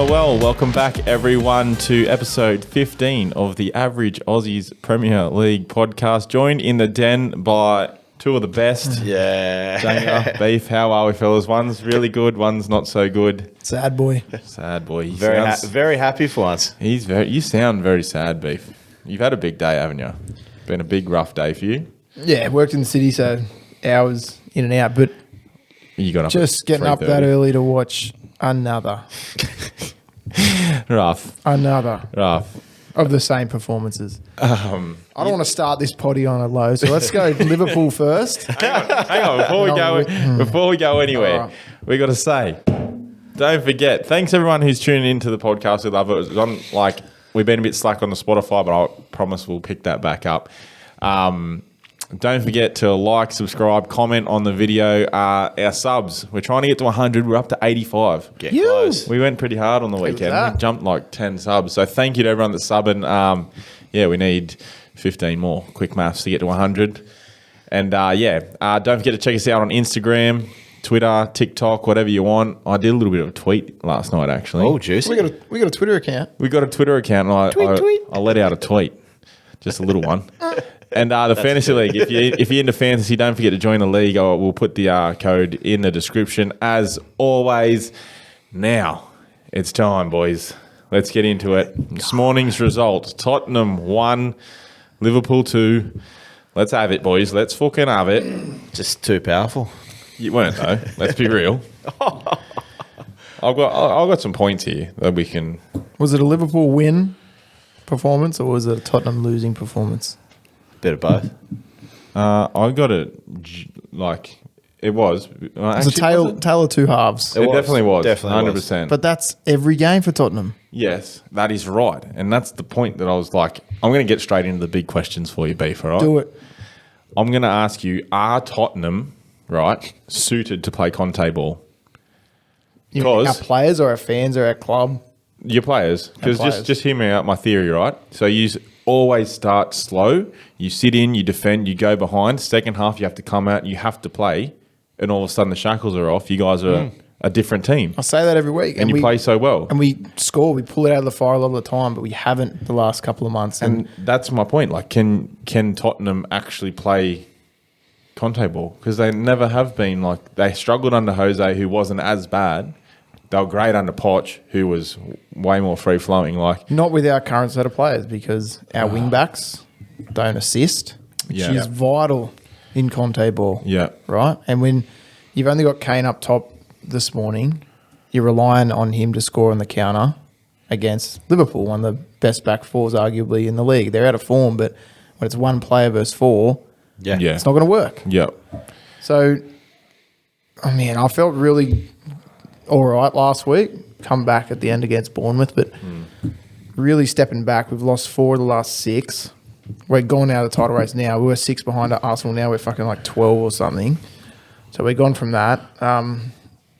Well, welcome back everyone to episode 15 of the Average Aussies Premier League podcast, joined in the den by two of the best. Yeah. Dana, Beef, how are we, fellas? One's really good, one's not so good. Sad boy. Sad boy. Very happy for once. You sound very sad, Beef. You've had a big day, haven't you? Been a big, rough day for you. Yeah, worked in the city, so hours in and out, but You got up just at getting up 3:30. that early to watch another Rough. of the same performances. I don't want to start this potty on a low, so let's go Liverpool first. Hang on, before we go anywhere, All right. we got to say, don't forget, thanks everyone who's tuning into the podcast. We love it. It was on, we've been a bit slack on the Spotify, but I promise we'll pick that back up. Don't forget to like, subscribe, comment on the video. Our subs, we're trying to get to 100. We're up to 85. Get close. We went pretty hard on the weekend. that. We jumped like 10 subs. So thank you to everyone that's subbing. We need 15 more. Quick maths to get to 100. And don't forget to check us out on Instagram, Twitter, TikTok, whatever you want. I did a little bit of a tweet last night, actually. Oh, juicy. We got a Twitter account. We got a Twitter account, and Tweet. I let out a tweet, just a little one. And the Fantasy League, if you're into fantasy, don't forget to join the league. We'll put the code in the description, as always. Now, it's time, boys. Let's get into it. This morning's result, Tottenham 1, Liverpool 2. Let's have it, boys. Let's fucking have it. Just too powerful. You weren't, though. Let's be real. I've got some points here that we can... Was it a Liverpool win performance or was it a Tottenham losing performance? Bit of both. I got it it was. It was a tale of two halves. It definitely was. Definitely 100%. But that's every game for Tottenham. Yes, that is right. And that's the point that I was like, I'm going to get straight into the big questions for you, Beef, all right? Do it. I'm going to ask you, are Tottenham, right, suited to play Conte ball? You mean our Because players or our fans or our club? your players, because players. just hear me out, my theory, right? So you always start slow, you sit in, you defend, you go behind. Second half, you have to come out, you have to play, and all of a sudden the shackles are off. You guys are a different team. I say that every week. And you play so well. And we score. We pull it out of the fire a lot of the time, but we haven't the last couple of months. And that's my point. Like, can Tottenham actually play Conte ball? Because they never have been. Like, they struggled under Jose, who wasn't as bad. They were great under Poch, who was way more free flowing. Like, not with our current set of players because our wing backs don't assist, which Yeah. is vital in Conte ball. yeah, Right? And when you've only got Kane up top this morning, you're relying on him to score on the counter against Liverpool, one of the best back fours arguably in the league. They're out of form, but when it's one player versus four, Yeah. it's not going to work. yeah. So, I felt really all right last week. Come back at the end against Bournemouth, but really stepping back. We've lost 4 of the last 6. We're gone out of the title race now. We were 6 behind Arsenal. Now we're fucking like 12 or something. So we're gone from that.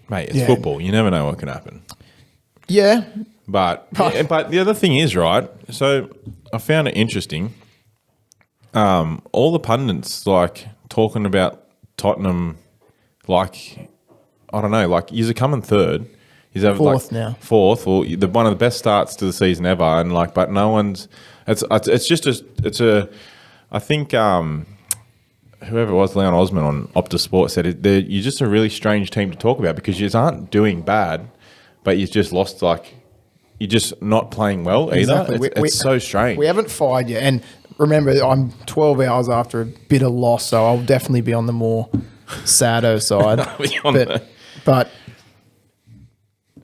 Mate, it's football. You never know what can happen. Yeah. But the other thing is, right, so I found it interesting. All the pundits, like, talking about Tottenham, like, I don't know, like, you're coming third. He's over Fourth now. Fourth, or one of the best starts to the season ever, and like, but no one's. I think whoever it was, Leon Osman on Optus Sport said you're just a really strange team to talk about because you aren't doing bad, but you've just lost, like, you're just not playing well either. Exactly. It's so strange. We haven't fired yet. And remember, I'm 12 hours after a bitter loss, so I'll definitely be on the more saddo side. But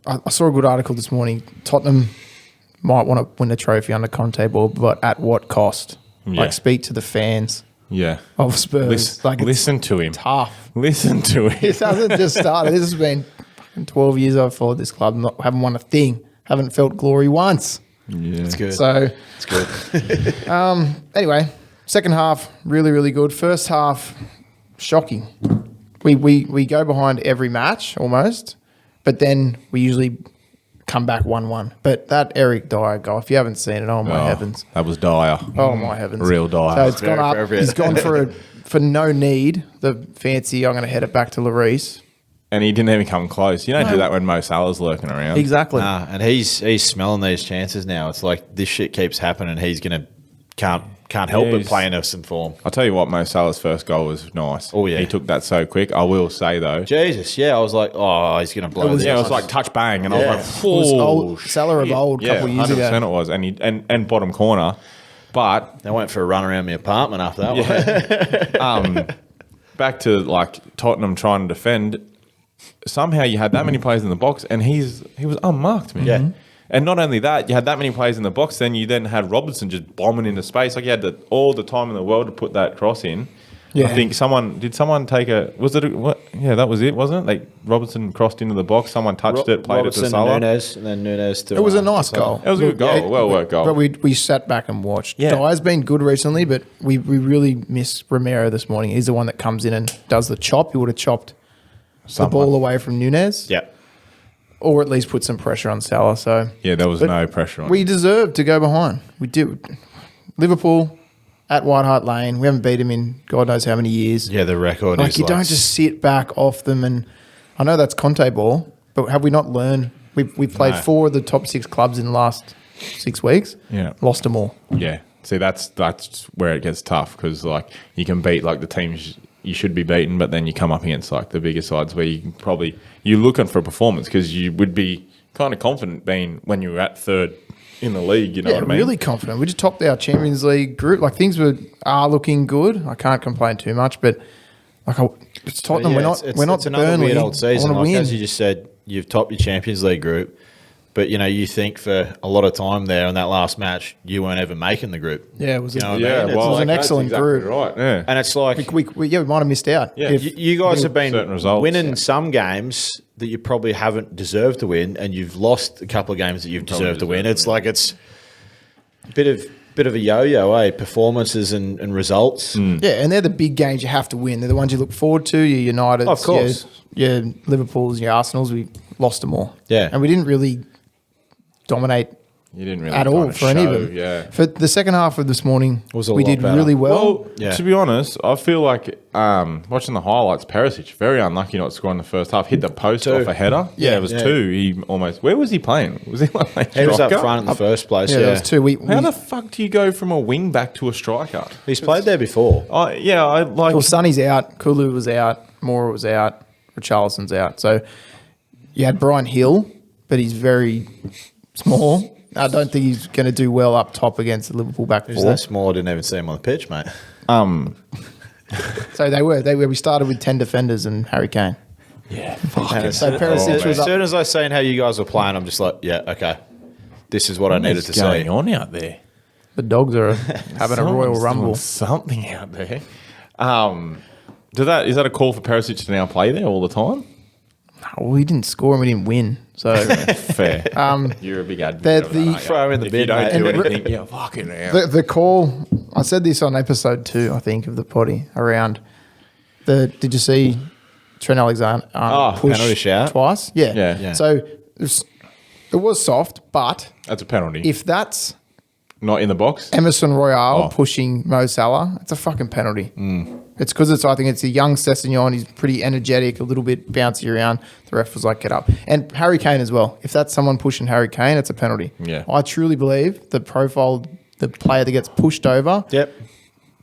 I saw a good article this morning. Tottenham might want to win a trophy under Conte ball, but at what cost? Yeah. Like, speak to the fans Yeah. of Spurs. Listen to him. Tough. Listen to him. This hasn't just started. This has been fucking 12 years I've followed this club. Haven't won a thing. Haven't felt glory once. Yeah. It's good. So It's good. anyway, second half really, really good. First half, shocking. We go behind every match almost, but then we usually come back 1-1. But that Eric Dyer goal, if you haven't seen it, oh my heavens. That was dire. Oh my heavens. Real dire. So it's Very gone up. appropriate. He's gone for no need. The fancy, I'm going to head it back to Lloris. And he didn't even come close. You don't do that when Mo Salah's lurking around. Exactly. Nah, and he's smelling these chances now. It's like this shit keeps happening. He's gonna can't help but he's- play in us in form. I'll tell you what, Mo Salah's first goal was nice. Oh, yeah. He took that so quick. I will say, though. Jesus, yeah, I was like, oh, he's gonna blow this. Yeah, it was like touch bang. And I Yeah. was like, It was oh, old Salah of old a couple of years 100% ago. it was. And, and bottom corner. But They went for a run around my apartment after that one. back to like Tottenham trying to defend, somehow you had that many players in the box and he was unmarked, man. Yeah. And not only that, you had that many players in the box, then you then had Robertson just bombing into space. Like you had all the time in the world to put that cross in. Yeah. I think someone take what? Yeah, that was it, wasn't it? Like Robertson crossed into the box, someone touched it, played Robertson it to Salah. and Nunez, and then Nunez to. It was a nice goal. It was a good goal, well worked goal. But we sat back and watched. Yeah. Dyer's been good recently, but we really miss Romero this morning. He's the one that comes in and does the chop. He would have chopped the ball away from Nunez. Yeah. Or at least put some pressure on Salah. So Yeah, there was no pressure on we him. deserve to go behind. We do. Liverpool at White Hart Lane. We haven't beat him in God knows how many years. Yeah, the record Like is you don't just sit back off them. And I know that's Conte ball, but have we not learned? We've played No. 4 of the top 6 clubs in the last 6 weeks. Yeah. Lost them all. Yeah. See, that's where it gets tough because like you can beat like the teams you should be beaten, but then you come up against like the bigger sides where you can probably you're looking for a performance because you would be kind of confident being when you were at third in the league. You know what I mean? Really confident. We just topped our Champions League group. Like things are looking good. I can't complain too much, but like it's Tottenham. Yeah, we're not it's another Burnley. weird old season. I want Like, to win. as you just said, you've topped your Champions League group, but you know you think for a lot of time there in that last match you weren't ever making the group. Yeah, it was. You know what I Yeah, mean? It's well, was an that's excellent exactly group. right? Yeah. And it's like we might have missed out. Yeah. If- you guys have been certain results, winning yeah. some games that you probably haven't deserved to win, and you've lost a couple of games that you've deserved to win. deserved It's to like it's a bit of a yo-yo, Performances and results. yeah, and they're the big games you have to win. They're the ones you look forward to. Your United, Of course. your Liverpool's, your Arsenals. We lost them all. Yeah. and we didn't really dominate You didn't really at all kinda for any of show, them. Yeah. For the second half of this morning, Was a we lot did better. really well. Well, Yeah. to be honest, I feel like watching the highlights, Perisic, very unlucky not scoring the first half. Hit the post Two. off a header. Yeah, it was Yeah. 2. He almost. Where was he playing? Was he like He was up striker? front in the first place. yeah, Yeah, that was 2. How the fuck do you go from a wing back to a striker? he's played there before. I like. Well, Sonny's out, Kulu was out, Moura was out, Richarlison's out. So you had Brian Hill, but he's very small. I don't think he's going to do well up top against the Liverpool back He's four. that small. I didn't even see him on the pitch, mate. So they were. We started with 10 defenders and Harry Kane. Yeah, And So Perisic was as up. soon as I seen how you guys were playing, I'm just like, yeah, okay, this is what I needed to going see. on out there? The dogs are having a Royal Someone's Rumble. doing something out there. Is that a call for Perisic to now play there all the time? Well, we didn't score and we didn't win. So Fair. You're a big advocate. the- of that, aren't you? Throw him in the if bin, you don't mate. do And anything, yeah, fucking hell. the call, I said this on episode 2, I think, of the potty around did you see Trent Alexander push penalty shout? twice? Yeah. Yeah. So it was soft, but That's a penalty. if that's Not in the box. Emerson Royale Oh. pushing Mo Salah, it's a fucking penalty. It's because I think it's a young Sessegnon. He's pretty energetic, a little bit bouncy around. The ref was like, get up. And Harry Kane as well. If that's someone pushing Harry Kane, it's a penalty. Yeah. I truly believe the player that gets pushed over Yep.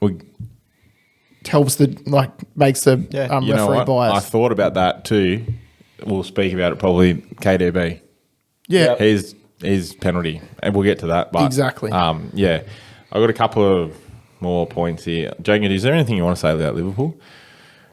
Well, makes the Yeah. you know referee what? I biased. thought about that too. We'll speak about it probably. KDB. Yeah. His penalty, and we'll get to that. But Exactly. Yeah, I got a couple of more points here. Jagan, is there anything you want to say about Liverpool?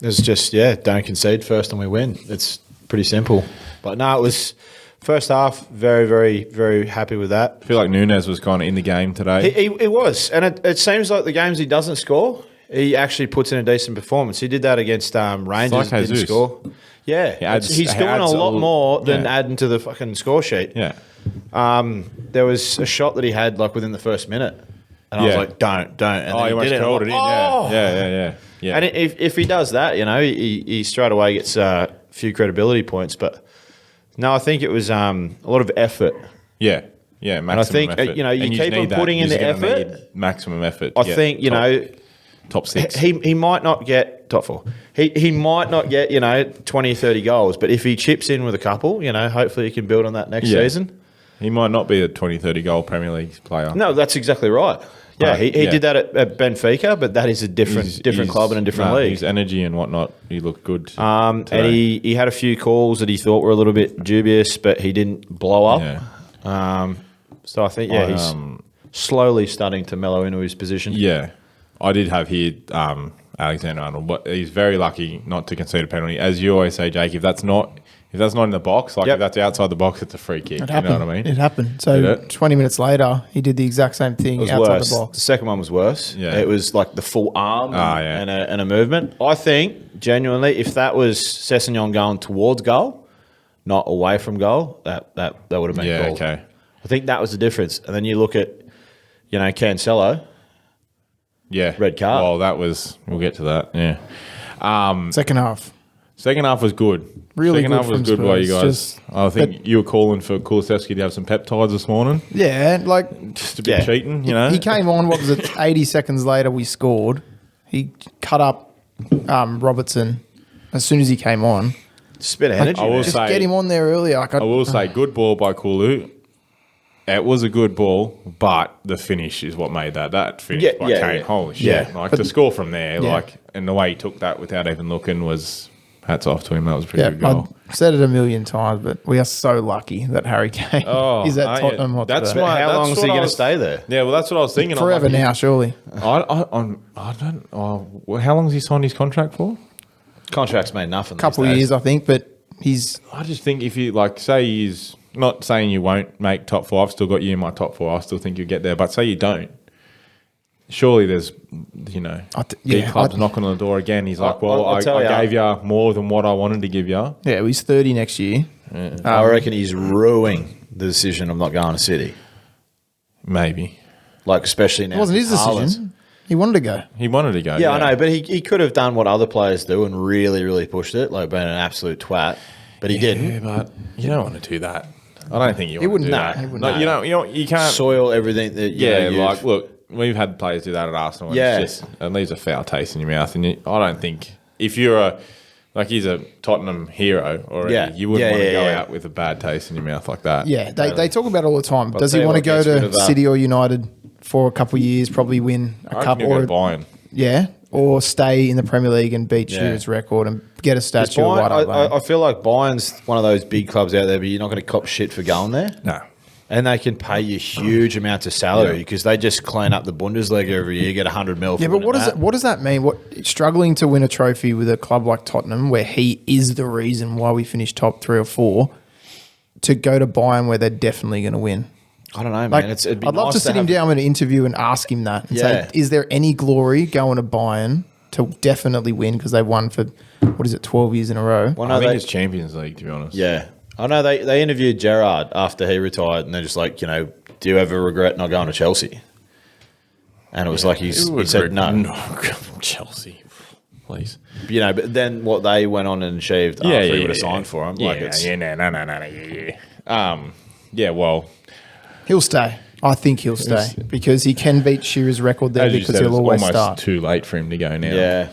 It's just, don't concede first and we win. It's pretty simple. But no, it was first half, very, very, very happy with that. I feel like Nunez was kind of in the game today. He was. And it seems like the games he doesn't score, he actually puts in a decent performance. He did that against Rangers, like didn't Jesus. score. Yeah, he's doing a lot more than adding to the fucking score sheet. Yeah. There was a shot that he had like within the first minute, and I was like, "Don't!" And he almost curled it in. Yeah. And if he does that, you know, he straight away gets a few credibility points. But no, I think it was a lot of effort. Yeah. Maximum And I think effort. you know, you keep on putting in the effort. Maximum effort. I think you know, top 6. He might not get top 4. He might not get, you know, 20 or 30 goals, but if he chips in with a couple, you know, hopefully he can build on that next season. He might not be a 20, 30 goal Premier League player. No, that's exactly right. Yeah, he did that at Benfica, but that is a different club and a different league. His energy and whatnot, he looked good. And he had a few calls that he thought were a little bit dubious, but he didn't blow up. Yeah. So I think, he's slowly starting to mellow into his position. Yeah. I did have here Alexander-Arnold, but he's very lucky not to concede a penalty. As you always say, Jake, if that's not in the box, if that's outside the box, it's a free kick. It happened. You know what I mean? It happened. So 20 minutes later, he did the exact same thing outside worse. the box. The second one was worse. Yeah. It was like the full arm and a movement. I think, genuinely, if that was Sessegnon going towards goal, not away from goal, that would have been called. Okay. I think that was the difference. And then you look at, you know, Cancelo. Yeah. Red card. Well, we'll get to that. Yeah. Second half. Second half was good. Really Second good half was from good by you Spurs. guys. I think you were calling for Kulusevski to have some peptides this morning. Yeah, like Just a bit cheating, you know. he came on. What was it? 80 seconds later, we scored. He cut up Robertson as soon as he came on. Just a bit of energy. I will man. Just say- get him on there earlier. I will say, good ball by Kulu. It was a good ball, but the finish is what made that. That finish by Kane. Holy shit. Yeah. Like, the score from there, Yeah. and the way he took that without even looking was hats off to him. That was a pretty good goal. I've said it a million times, but we are so lucky that Harry Kane is at Tottenham Hotspur. That's But why- how long is he what I going to was- stay there? Yeah, well, that's what I was thinking. forever I'm like, now, surely. I don't. Well, how long has he signed his contract for? Contracts mean nothing. Couple these days. years, I think, but he's I just think if you say he's not saying you won't make top 4. I've still got you in my top 4. I still think you'll get there. But say you don't. Surely there's, big clubs knocking on the door again. He's like, I gave you more than what I wanted to give you. Yeah, he's 30 next year. I reckon he's ruining the decision of not going to City. Maybe. Like, especially now. It wasn't his Haaland. decision. He wanted to go. He wanted to go. Yeah, I know, but he could have done what other players do and really, really pushed it, like being an absolute twat. But he didn't. Yeah, but you don't want to do that. I don't think you want to do that. He wouldn't. No, you can't. Soil everything that like, look, we've had players do that at Arsenal. And it leaves a foul taste in your mouth. And I don't think, if you're he's a Tottenham hero already, you wouldn't want to go out with a bad taste in your mouth like that. Yeah, they talk about it all the time. I'll Does tell he you want to what go gets rid to of that. City or United for a couple of years, probably win a I cup reckon he'll or go Bayern. yeah, or stay in the Premier League and beat Shearer's record and get a statue right up there. I feel like Bayern's one of those big clubs out there, but you're not going to cop shit for going there. No. And they can pay you huge amounts of salary because they just clean up the Bundesliga every year, get 100 mil. Yeah, but what does that mean? Struggling to win a trophy with a club like Tottenham, where he is the reason why we finished top 3 or 4, to go to Bayern where they're definitely going to win. I don't know, Like, man. It'd be I'd love nice to sit him down in an interview and ask him that. And say, is there any glory going to Bayern to definitely win because they've won for 12 years in a row? Well, I think it's Champions League, to be honest. Yeah. I know they interviewed Gerrard after he retired, and they're just like, do you ever regret not going to Chelsea? And it was like he said no. Chelsea, please. But then what they went on and achieved after he would have signed for him. Well, He'll stay. I think he'll stay because he can beat Shearer's record there as you because said, he'll it's always almost start. too late for him to go now. Yeah.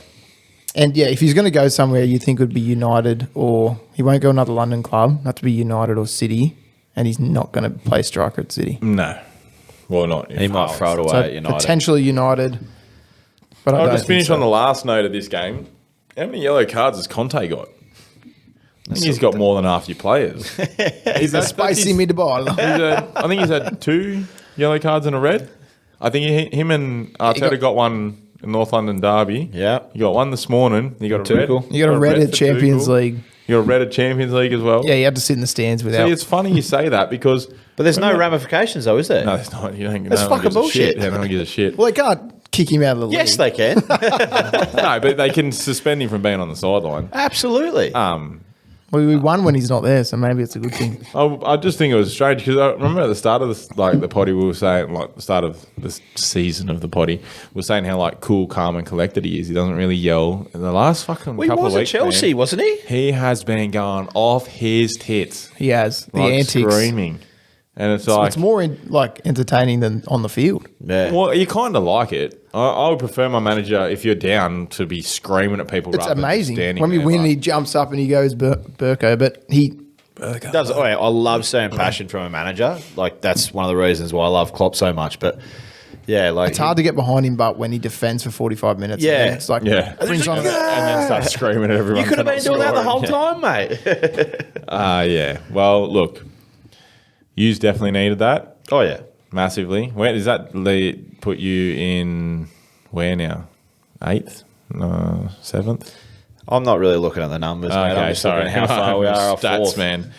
And if he's going to go somewhere, you think it would be United, or he won't go another London club, not to be United or City, and he's not going to play striker at City. No. Well, not. He might throw it away So at United. potentially United. But I'll just finish on the last note of this game. How many yellow cards has Conte got? I think he's got more than half your players. He's a spicy meatball. I think he's had 2 yellow cards and a red. I think him and Arteta got one in North London Derby. Yeah. You got one this morning. You got a red. Tuchel. You got a red at for Champions Tuchel. League. You got a red at Champions League as well. Yeah, you had to sit in the stands without. See, it's funny you say that because... But there's no ramifications, though, is there? No, there's not. You don't, That's no one fucking gives a bullshit. shit. Yeah, no one gives a shit. Well, they can't kick him out of the league. Yes, they can. No, but they can suspend him from being on the sideline. Absolutely. Well, we won when he's not there, so maybe it's a good thing. I just think it was strange because I remember at the start of this, like the potty, we were saying, like the start of this season of the potty, we were saying how like cool, calm, and collected he is. He doesn't really yell. In the last fucking couple of weeks, at Chelsea, man, wasn't he? he has been going off his tits. He has the Like antics. screaming, and it's So like it's more entertaining than on the field. Yeah. well, you kind of like it. I would prefer my manager if you're down to be screaming at people. It's rather than amazing. standing When we there, win, like- he jumps up and he goes Burko, but he Does I love seeing passion from a manager. Like that's one of the reasons why I love Klopp so much. But yeah, like it's hard to get behind him, but when he defends for 45 minutes, Yeah. it's like Yeah, brings on and then start screaming at everyone. You could have for been not doing that the scoring. whole time, mate. Yeah. Well, look, yous definitely needed that Oh yeah. massively. Where does that put you in? Where now? 8th? 7th? I'm not really looking at the numbers, mate. I'm just looking at how far we are off Stats, fourth. man.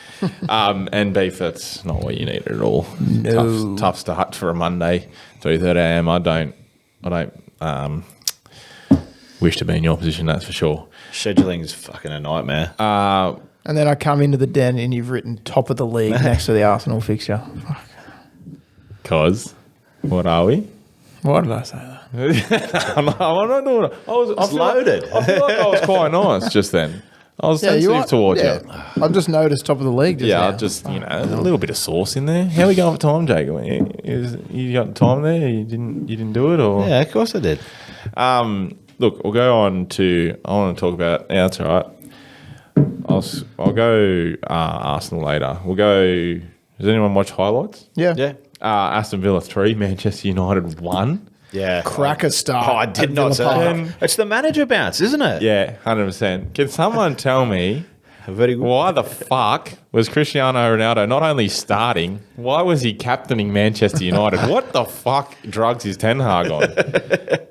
And beef, that's not what you needed at all. No. Tough start for a Monday, 3:30 a.m. I don't wish to be in your position, that's for sure. Scheduling is fucking a nightmare. And then I come into the den and you've written top of the league next to the Arsenal fixture. Cause what are we? Why did I say that? I'm not doing it. I feel loaded. I feel like I was quite nice just then. I was sensitive towards you. I've just noticed top of the league. Just Yeah, now. I'll just a little bit of sauce in there. How we going for time, Jacob? You got time there? You didn't do it, or Yeah, of course I did. Look, we'll go on to. I want to talk about. Yeah, that's all right. I'll go Arsenal later. We'll go. Does anyone watch highlights? Yeah. Aston Villa 3, Manchester United 1. Yeah. cracker start. Oh, I did at not Villa say Park. that. It's the manager bounce, isn't it? Yeah, 100%. Can someone tell me Very good. why the fuck was Cristiano Ronaldo not only starting, why was he captaining Manchester United? What the fuck drugs is Ten Hag on?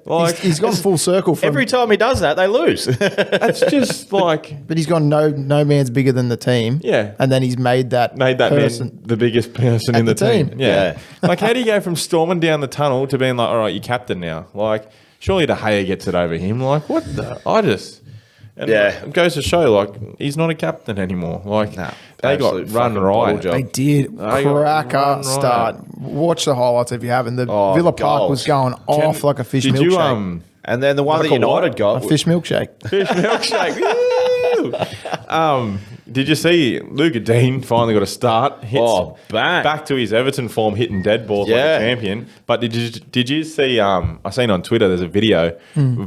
Like, He's gone full circle from Every time he does that, they lose. that's just like but he's gone no man's bigger than the team. Yeah. And then he's made that person. man the biggest person At in the the team. team. Yeah. Like, how do you go from storming down the tunnel to being like, all right, you're captain now? Like, surely De Gea gets it over him. Like, what the? And Yeah. it goes to show, like, he's not a captain anymore. Like, they got absolute run fucking right. bottle job. They did They got cracker run start. right. Watch the highlights if you haven't. The Oh, Villa the Park goals. was going off like a fish Did milkshake. you And then the one Like that a what? United got. a fish milkshake. fish milkshake? Woo! Did you see Luca Dean finally got a start? Hits bang. back to his Everton form, hitting dead balls like Yeah. a champion. But did you see? I seen on Twitter there's a video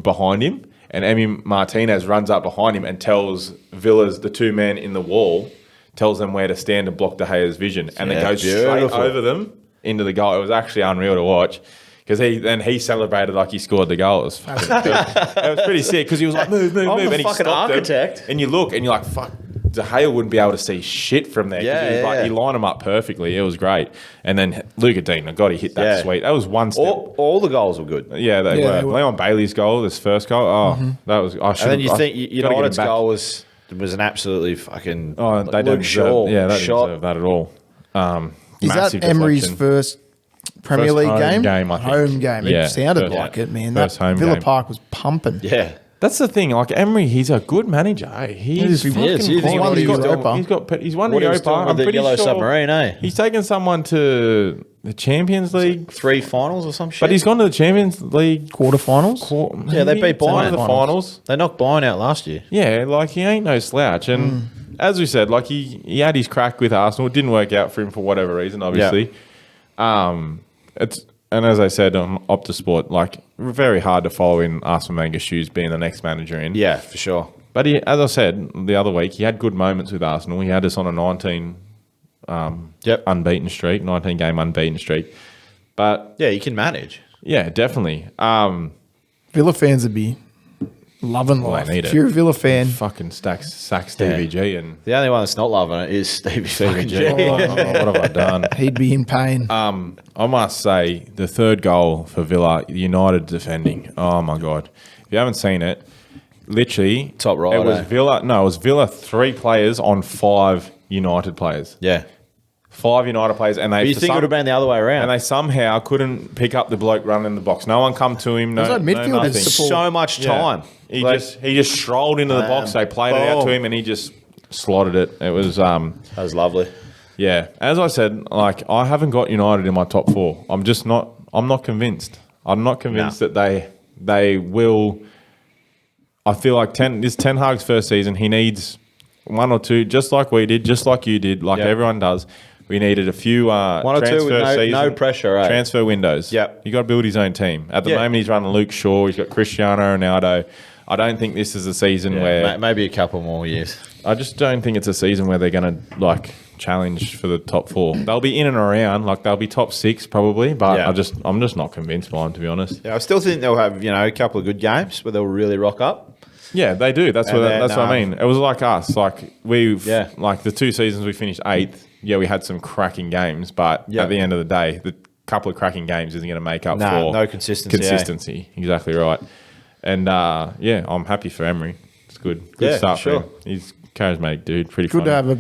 behind him, and Emi Martinez runs up behind him and tells Villa's the two men in the wall, tells them where to stand and block De Gea's vision, and Yeah, it goes straight beautiful. over them into the goal. It was actually unreal to watch. Because he celebrated like he scored the goal. It was fucking it was pretty sick because he was like, move, I'm move. the And he fucking stopped architect. them. And you look and you're like, fuck, De Gea wouldn't be able to see shit from there. 'Cause Yeah, he was like, yeah. he lined them up perfectly. It was great. And then Luca Dean, God, he hit that Yeah. sweet. That was one step. All the goals were good. Yeah, they Yeah, were. they were. Leon Bailey's goal, this first goal. Oh, that was. I should. And then you think gotta get United's him back. goal was an absolutely fucking Oh, they don't Shaw deserve. Yeah, they don't shot. deserve that at all. Is that Massive Emery's deflection. first Premier First League home game? game, I think. Home game. Yeah, It sounded first- like it, man. first That home Villa game. Park was pumping. Yeah. That's the thing. Like Emery, he's a good manager. Eh? He's He fucking is. He's quality. won the He's got- Europa. He's won What the he was Europa. doing with I'm the pretty Yellow sure Submarine, eh? He's taken someone to the Champions League, 3 finals or some shit. but he's gone to the Champions League Quarterfinals. Yeah, they maybe beat it's one of Bayern. the finals. They knocked Bayern out last year. Yeah, like he ain't no slouch. And as we said, like he had his crack with Arsenal. It didn't work out for him for whatever reason, obviously. And as I said on Opta Sport, like very hard to follow in Arsene Wenger's shoes being the next manager in. Yeah, for sure. But he, as I said the other week, he had good moments with Arsenal. He had us on a 19 unbeaten streak, 19 game unbeaten streak. But Yeah, you can manage. yeah, definitely. Villa fans would be loving Well, life. they need If it. you're a Villa fan, Fucking sack Stevie G and The only one that's not loving it is Stevie G. oh, what have I done? he'd be in pain. I must say the third goal for Villa, United defending. Oh my god! If you haven't seen it, literally Top right, It was eh? Villa. No, it was Villa 3 players on 5 United players. Yeah. 5 United players, and they. But you for think it would have been the other way around. And they somehow couldn't pick up the bloke running in the box. No one come to him. There's no midfield nothing. support. so much time. He Like, just strolled into the box. They played it out to boom. him, and he just slotted it. It was That was lovely. yeah. As I said, like I haven't got United in my top 4. I'm not convinced. I'm not convinced that they will. I feel like Ten Hag's first season. He needs 1 or 2, just like we did, just like you did, like everyone does. We needed a few 1 or 2 with no pressure, eh? Transfer windows. Yep. You got to build his own team. At the moment, he's running Luke Shaw. He's got Cristiano Ronaldo. I don't think this is a season where maybe a couple more years. I just don't think it's a season where they're going to like challenge for the top 4. They'll be in and around, like they'll be top 6 probably, but I'm just not convinced by them, to be honest. Yeah, I still think they'll have a couple of good games where they'll really rock up. Yeah, they do. That's what I mean. It was like us. Like like the 2 seasons we finished 8th. Yeah, we had some cracking games, but at the end of the day, the couple of cracking games isn't going to make up for no consistency. Consistency, exactly right. And I'm happy for Emery. It's good. Good start for him. He's a charismatic dude. Pretty good funny. to have a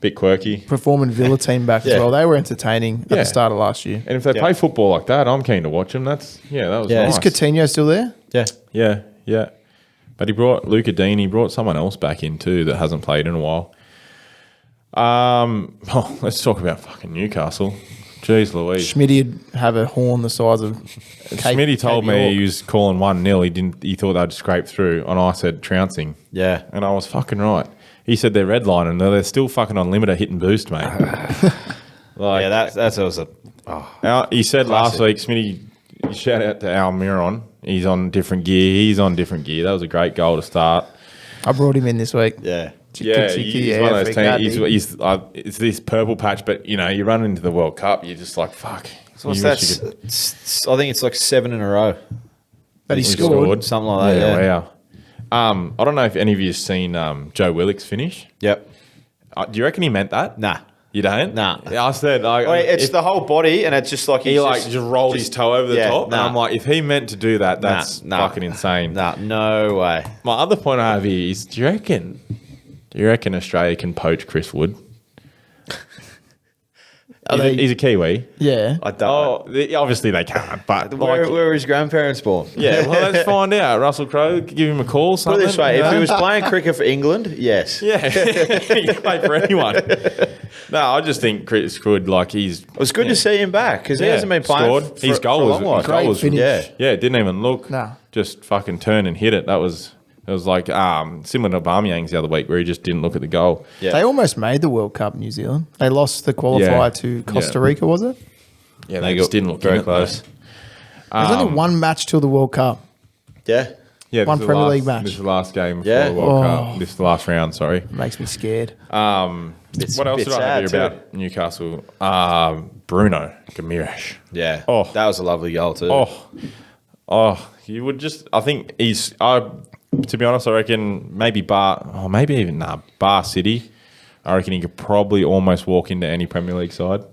bit quirky performing Villa team back as well. They were entertaining at the start of last year. And if they play football like that, I'm keen to watch them. That was nice. Is Coutinho still there? Yeah. But he brought Luca Dean. He brought someone else back in too that hasn't played in a while. Let's talk about fucking Newcastle. Jeez Louise. Schmitty'd have a horn the size of Schmitty told me he was calling 1-0. He thought they'd scrape through, and I said trouncing. Yeah. And I was fucking right. He said they're redlining, and they're still fucking on limiter hit and boost, mate. That's also. He said classic. last week, Smitty, shout out to Almiron. He's on different gear. That was a great goal to start. I brought him in this week. Yeah. He's one of those teams. It's this purple patch, but you run into the World Cup, you're just like, fuck. So I think it's like 7 in a row. But he scored. Something like that. Yeah. I don't know if any of you have seen Joe Willock's finish. Yep. Do you reckon he meant that? Nah. You don't? Nah. I said it's the whole body, and it's just like he just rolled his toe over the top. And I'm like, if he meant to do that, that's fucking insane. Nah, no way. My other point I have here is, do you reckon Australia can poach Chris Wood? He's a Kiwi. Yeah. I don't. Obviously they can't. But where were his grandparents born? Yeah, well, let's find out. Russell Crowe, give him a call. Put it this way: if he was playing cricket for England, yes. Yeah, he can play for anyone. No, I just think Chris Wood, It was good to see him back because he hasn't been playing. His goal was finish. Yeah, didn't even look. No. Just fucking turn and hit it. It was like similar to Aubameyang's the other week where he just didn't look at the goal. Yeah. They almost made the World Cup, New Zealand. They lost the qualifier to Costa Rica, was it? Yeah, they just didn't look very close. There's only one match till the World Cup. Yeah. Yeah, one Premier League match. This is the last game before the World Cup. This is the last round, sorry. Makes me scared. What else did I have here about Newcastle? Bruno Guimaraes. Yeah. Oh, that was a lovely goal too. You would just. I think he's. To be honest, I reckon maybe Bar City. I reckon he could probably almost walk into any Premier League side.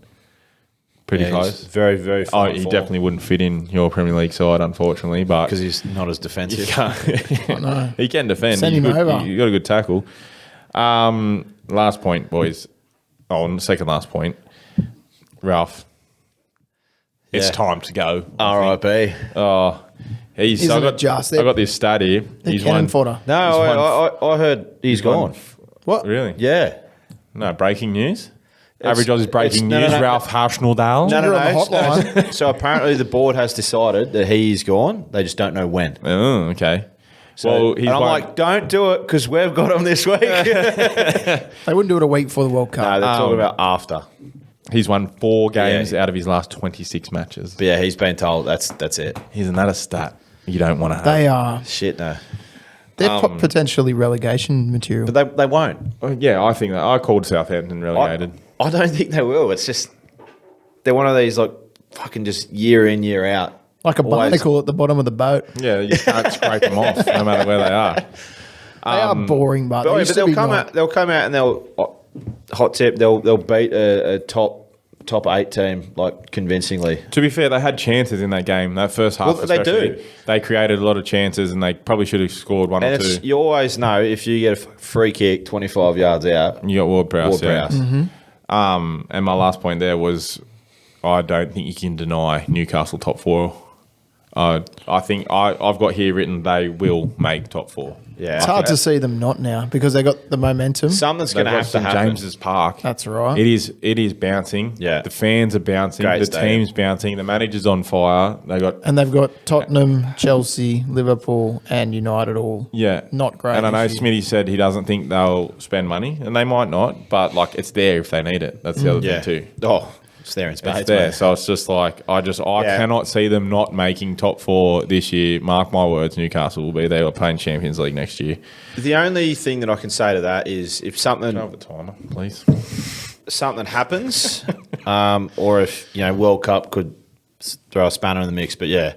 Pretty close. Very, very. He definitely wouldn't fit in your Premier League side, unfortunately, but because he's not as defensive. He can defend. Send him over. You got a good tackle. Last point, boys. Second last point. Ralph. It's time to go. R.I.P. I got this stat here. He's cannon fodder. No, I heard he's gone. What? Really? Yeah. No, breaking news? Average Aussies breaking news. Ralph Harshnell-Dahl. No. So apparently the board has decided that he's gone. They just don't know when. Oh, okay. So, I'm like, don't do it because we've got him this week. They wouldn't do it a week before the World Cup. No, they're talking about after. He's won 4 games out of his last 26 matches. But yeah, he's been told that's it. Isn't that a stat you don't want to have? They are. Shit, no. They're potentially relegation material. But they won't. Yeah, I think that. I called Southampton relegated. I don't think they will. It's just, they're one of these like fucking just year in, year out. Like a barnacle at the bottom of the boat. Yeah, you can't scrape them off no matter where they are. They are boring, but they'll come out. They'll come out and they'll hot tip. They'll beat a top 8 team like convincingly. To be fair, they had chances in that game. That first half, well, they do. They created a lot of chances, and they probably should have scored 1 or 2. You always know if you get a free kick 25 yards out, you got Ward-Prowse. Yeah. Mm-hmm. And my last point there was, I don't think you can deny Newcastle top 4 I think I've got here written they will make top 4. Yeah. It's hard to see them not now because they got the momentum. Something's going to have to St happen. James's Park. That's right. It is bouncing. Yeah. The fans are bouncing. Great the stadium. team's bouncing. The manager's on fire. They've got Tottenham, Chelsea, Liverpool, and United all. Yeah. Not great. And I know this year. Smitty said he doesn't think they'll spend money, and they might not, but like it's there if they need it. That's the other Yeah. thing too. Oh, it's there in spades. It's there. mate. So it's just like I cannot see them not making top 4 this year. Mark my words, Newcastle will be there. We're playing Champions League next year. The only thing that I can say to that is if something Over the timer, please. something happens, or if World Cup could throw a spanner in the mix. But yeah,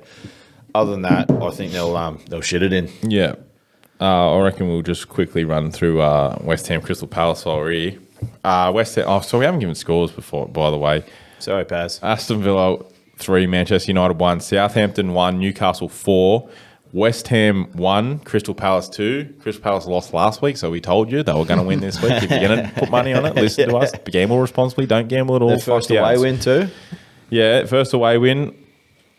other than that, I think they'll shit it in. Yeah. I reckon we'll just quickly run through West Ham Crystal Palace while we're here. West Ham. Oh, so we haven't given scores before, by the way. Sorry, Paz. Aston Villa 3, Manchester United 1, Southampton 1, Newcastle 4, West Ham 1, Crystal Palace 2. Crystal Palace lost last week, so we told you they were going to win this week. If you're going to put money on it, listen to us. Gamble responsibly. Don't gamble at all. Their first away win too. Yeah, first away win.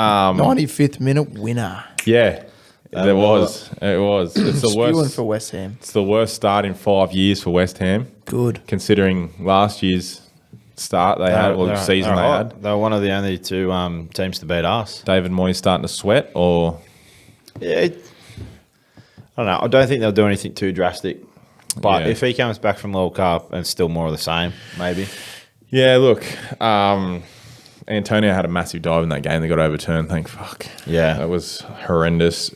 95th minute winner. Yeah, there was. It was. It's the Spewing worst. for West Ham. It's the worst start in 5 years for West Ham, Good. considering last year's start they had, or the season they had. They were one of the only two teams to beat us. David Moyes starting to sweat, or Yeah, I don't know. I don't think they'll do anything too drastic. But Yeah. if he comes back from World Cup and it's still more of the same, maybe. yeah. Look, Antonio had a massive dive in that game. They got overturned. Thank fuck. Yeah. that was horrendous.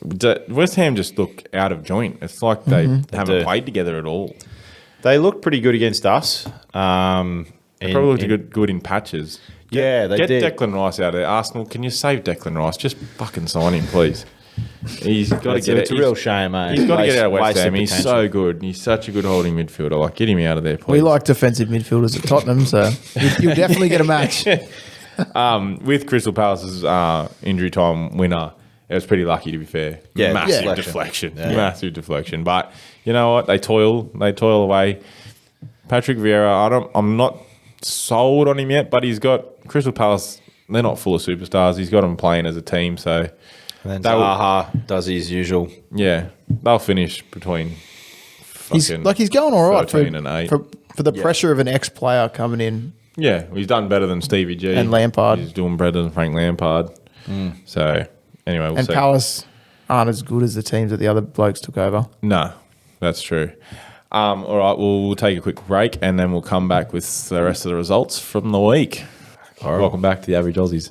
West Ham just look out of joint. It's like they haven't do. played together at all. They looked pretty good against us. They probably looked good in patches. Yeah, they Get did. Declan Rice out of there. Arsenal, can you save Declan Rice? Just fucking sign him, please. He's got to get it. It's a real shame, mate. He's got to get out of West Wasted Ham. He's potential. so good. He's such a good holding midfielder. Like, get him out of there, please. We like defensive midfielders at Tottenham, so you'll definitely get a match. With Crystal Palace's injury time winner, it was pretty lucky, to be fair. Yeah, Massive yeah. deflection. Yeah. Massive deflection. But you know what? They toil away. Patrick Vieira, I'm not sold on him yet, but he's got Crystal Palace. They're not full of superstars. He's got them playing as a team, so And then Zaha does his usual. yeah, they'll finish between. He's fucking he's going all right 13 and 8. for the pressure of an ex-player coming in. Yeah, he's done better than Stevie G And Lampard. He's doing better than Frank Lampard. So anyway, we'll And see. Palace aren't as good as the teams that the other blokes took over. No, that's true. All right, we'll take a quick break and then we'll come back with the rest of the results from the week. Welcome back to the Average Aussies.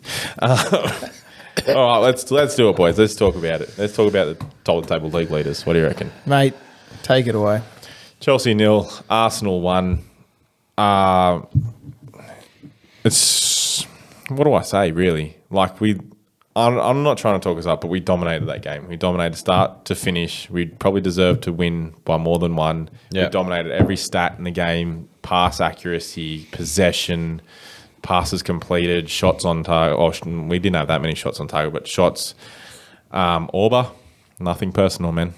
All right, let's do it, boys. Let's talk about it. Let's talk about the top of the table league leaders. What do you reckon? Mate, take it away. Chelsea 0, Arsenal 1. It's what do I say, really? Like I'm not trying to talk us up, but we dominated that game. We dominated start to finish. We probably deserved to win by more than one. Yeah. We dominated every stat in the game: pass accuracy, possession, passes completed, shots on target. Oh, we didn't have that many shots on target, but shots. Orba, nothing personal, man.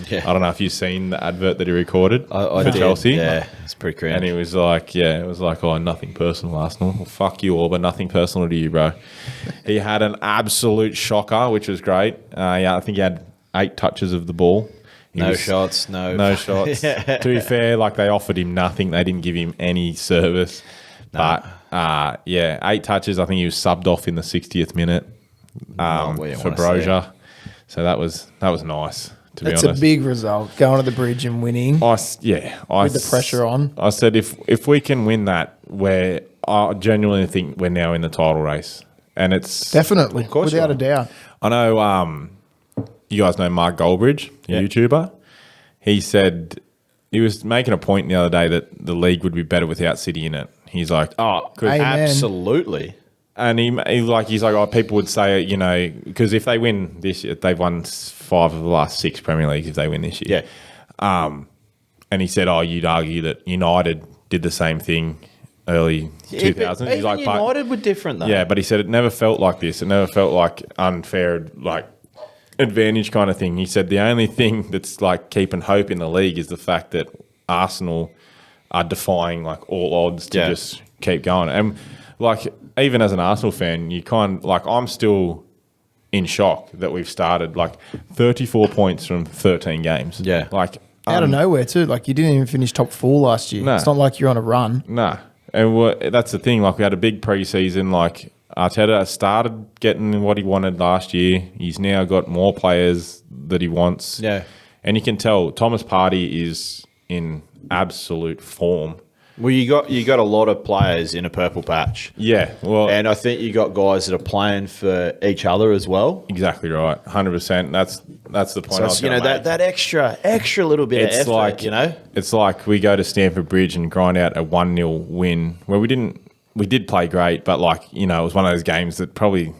Yeah. I don't know if you've seen the advert that he recorded I for did. Chelsea. Yeah, it's pretty cringe. And he was like, oh, nothing personal, Arsenal. Well, fuck you all, but nothing personal to you, bro. He had an absolute shocker, which was great. I think he had 8 touches of the ball. No shots, no shots. To be fair, like they offered him nothing. They didn't give him any service. But 8 touches. I think he was subbed off in the 60th minute for Brozier. So that was nice. To be It's honest, a big result. Going to the bridge and winning. with the pressure on. I said if we can win that, I genuinely think we're now in the title race, and it's Definitely, course without you a doubt. I know you guys know Mark Goldbridge, the YouTuber. He said he was making a point the other day that the league would be better without City in it. He's like, Amen. absolutely. and he's like, oh, people would say, because if they win this year, they've won 5 of the last 6 Premier Leagues if they win this year. Yeah. And he said, you'd argue that United did the same thing early 2000s. He's like, United were different though. yeah, but he said it never felt like this. It never felt like unfair, like advantage kind of thing. He said the only thing that's like keeping hope in the league is the fact that Arsenal are defying like all odds to just keep going. And like even as an Arsenal fan, you I'm still in shock that we've started like 34 points from 13 games. Yeah. Like out of nowhere too. Like you didn't even finish top 4 last year. No. It's not like you're on a run. Nah. And that's the thing. Like we had a big preseason. Like Arteta started getting what he wanted last year. He's now got more players that he wants. Yeah. And you can tell Thomas Partey is in absolute form. Well, you got a lot of players in a purple patch. Yeah. Well, And I think you got guys that are playing for each other as well. exactly right. 100%. That's the point. So I was it's, gonna make. that extra little bit of effort, It's like we go to Stamford Bridge and grind out a 1-0 win where we did play great, but like, it was one of those games that probably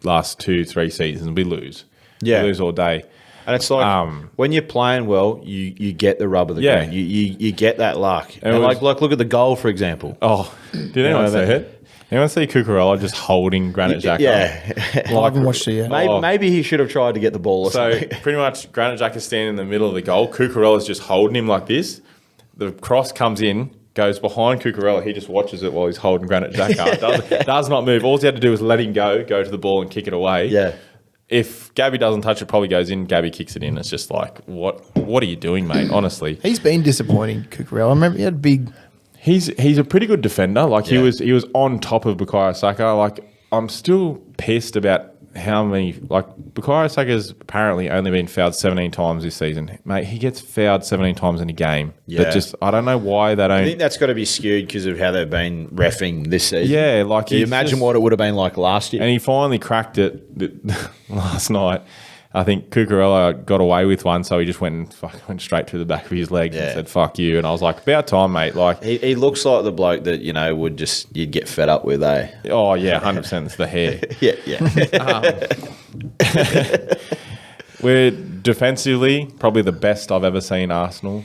last 2-3 seasons we lose. Yeah. We lose all day. And it's like when you're playing well, you get the rub of the Yeah. game. You get that luck. And was- like look at the goal, for example. Oh, did anyone see it? Anyone see Cucurella just holding Granit Xhaka? Yeah. I haven't watched it yet. Maybe he should have tried to get the ball or So something. pretty much Granit Xhaka is standing in the middle of the goal. Cucurella's just holding him like this. The cross comes in, goes behind Cucurella. He just watches it while he's holding Granit Xhaka. does not move. All he had to do was let him go to the ball and kick it away. Yeah. If Gabby doesn't touch it, probably goes in. Gabby kicks it in. It's just like, what are you doing, mate? Honestly, He's been disappointing, Cucurella. I remember he had big. he's a pretty good defender. Like Yeah. he was on top of Bukayo Saka. Like I'm still pissed about how many. Like Bukayo Saka's apparently only been fouled 17 times this season, mate. He gets fouled 17 times in a game. Yeah. That just I don't know why they I don't. think that's got to be skewed because of how they've been reffing this season. Yeah, like Can you he's imagine just- what it would have been like last year? And he finally cracked it last night. I think Cucurella got away with one, so he just went straight through the back of his legs and Yeah. said, "Fuck you." And I was like, "About time, mate." Like, He looks like the bloke that you'd get fed up with, eh? oh yeah, 100%. It's the hair. Yeah. We're defensively probably the best I've ever seen Arsenal.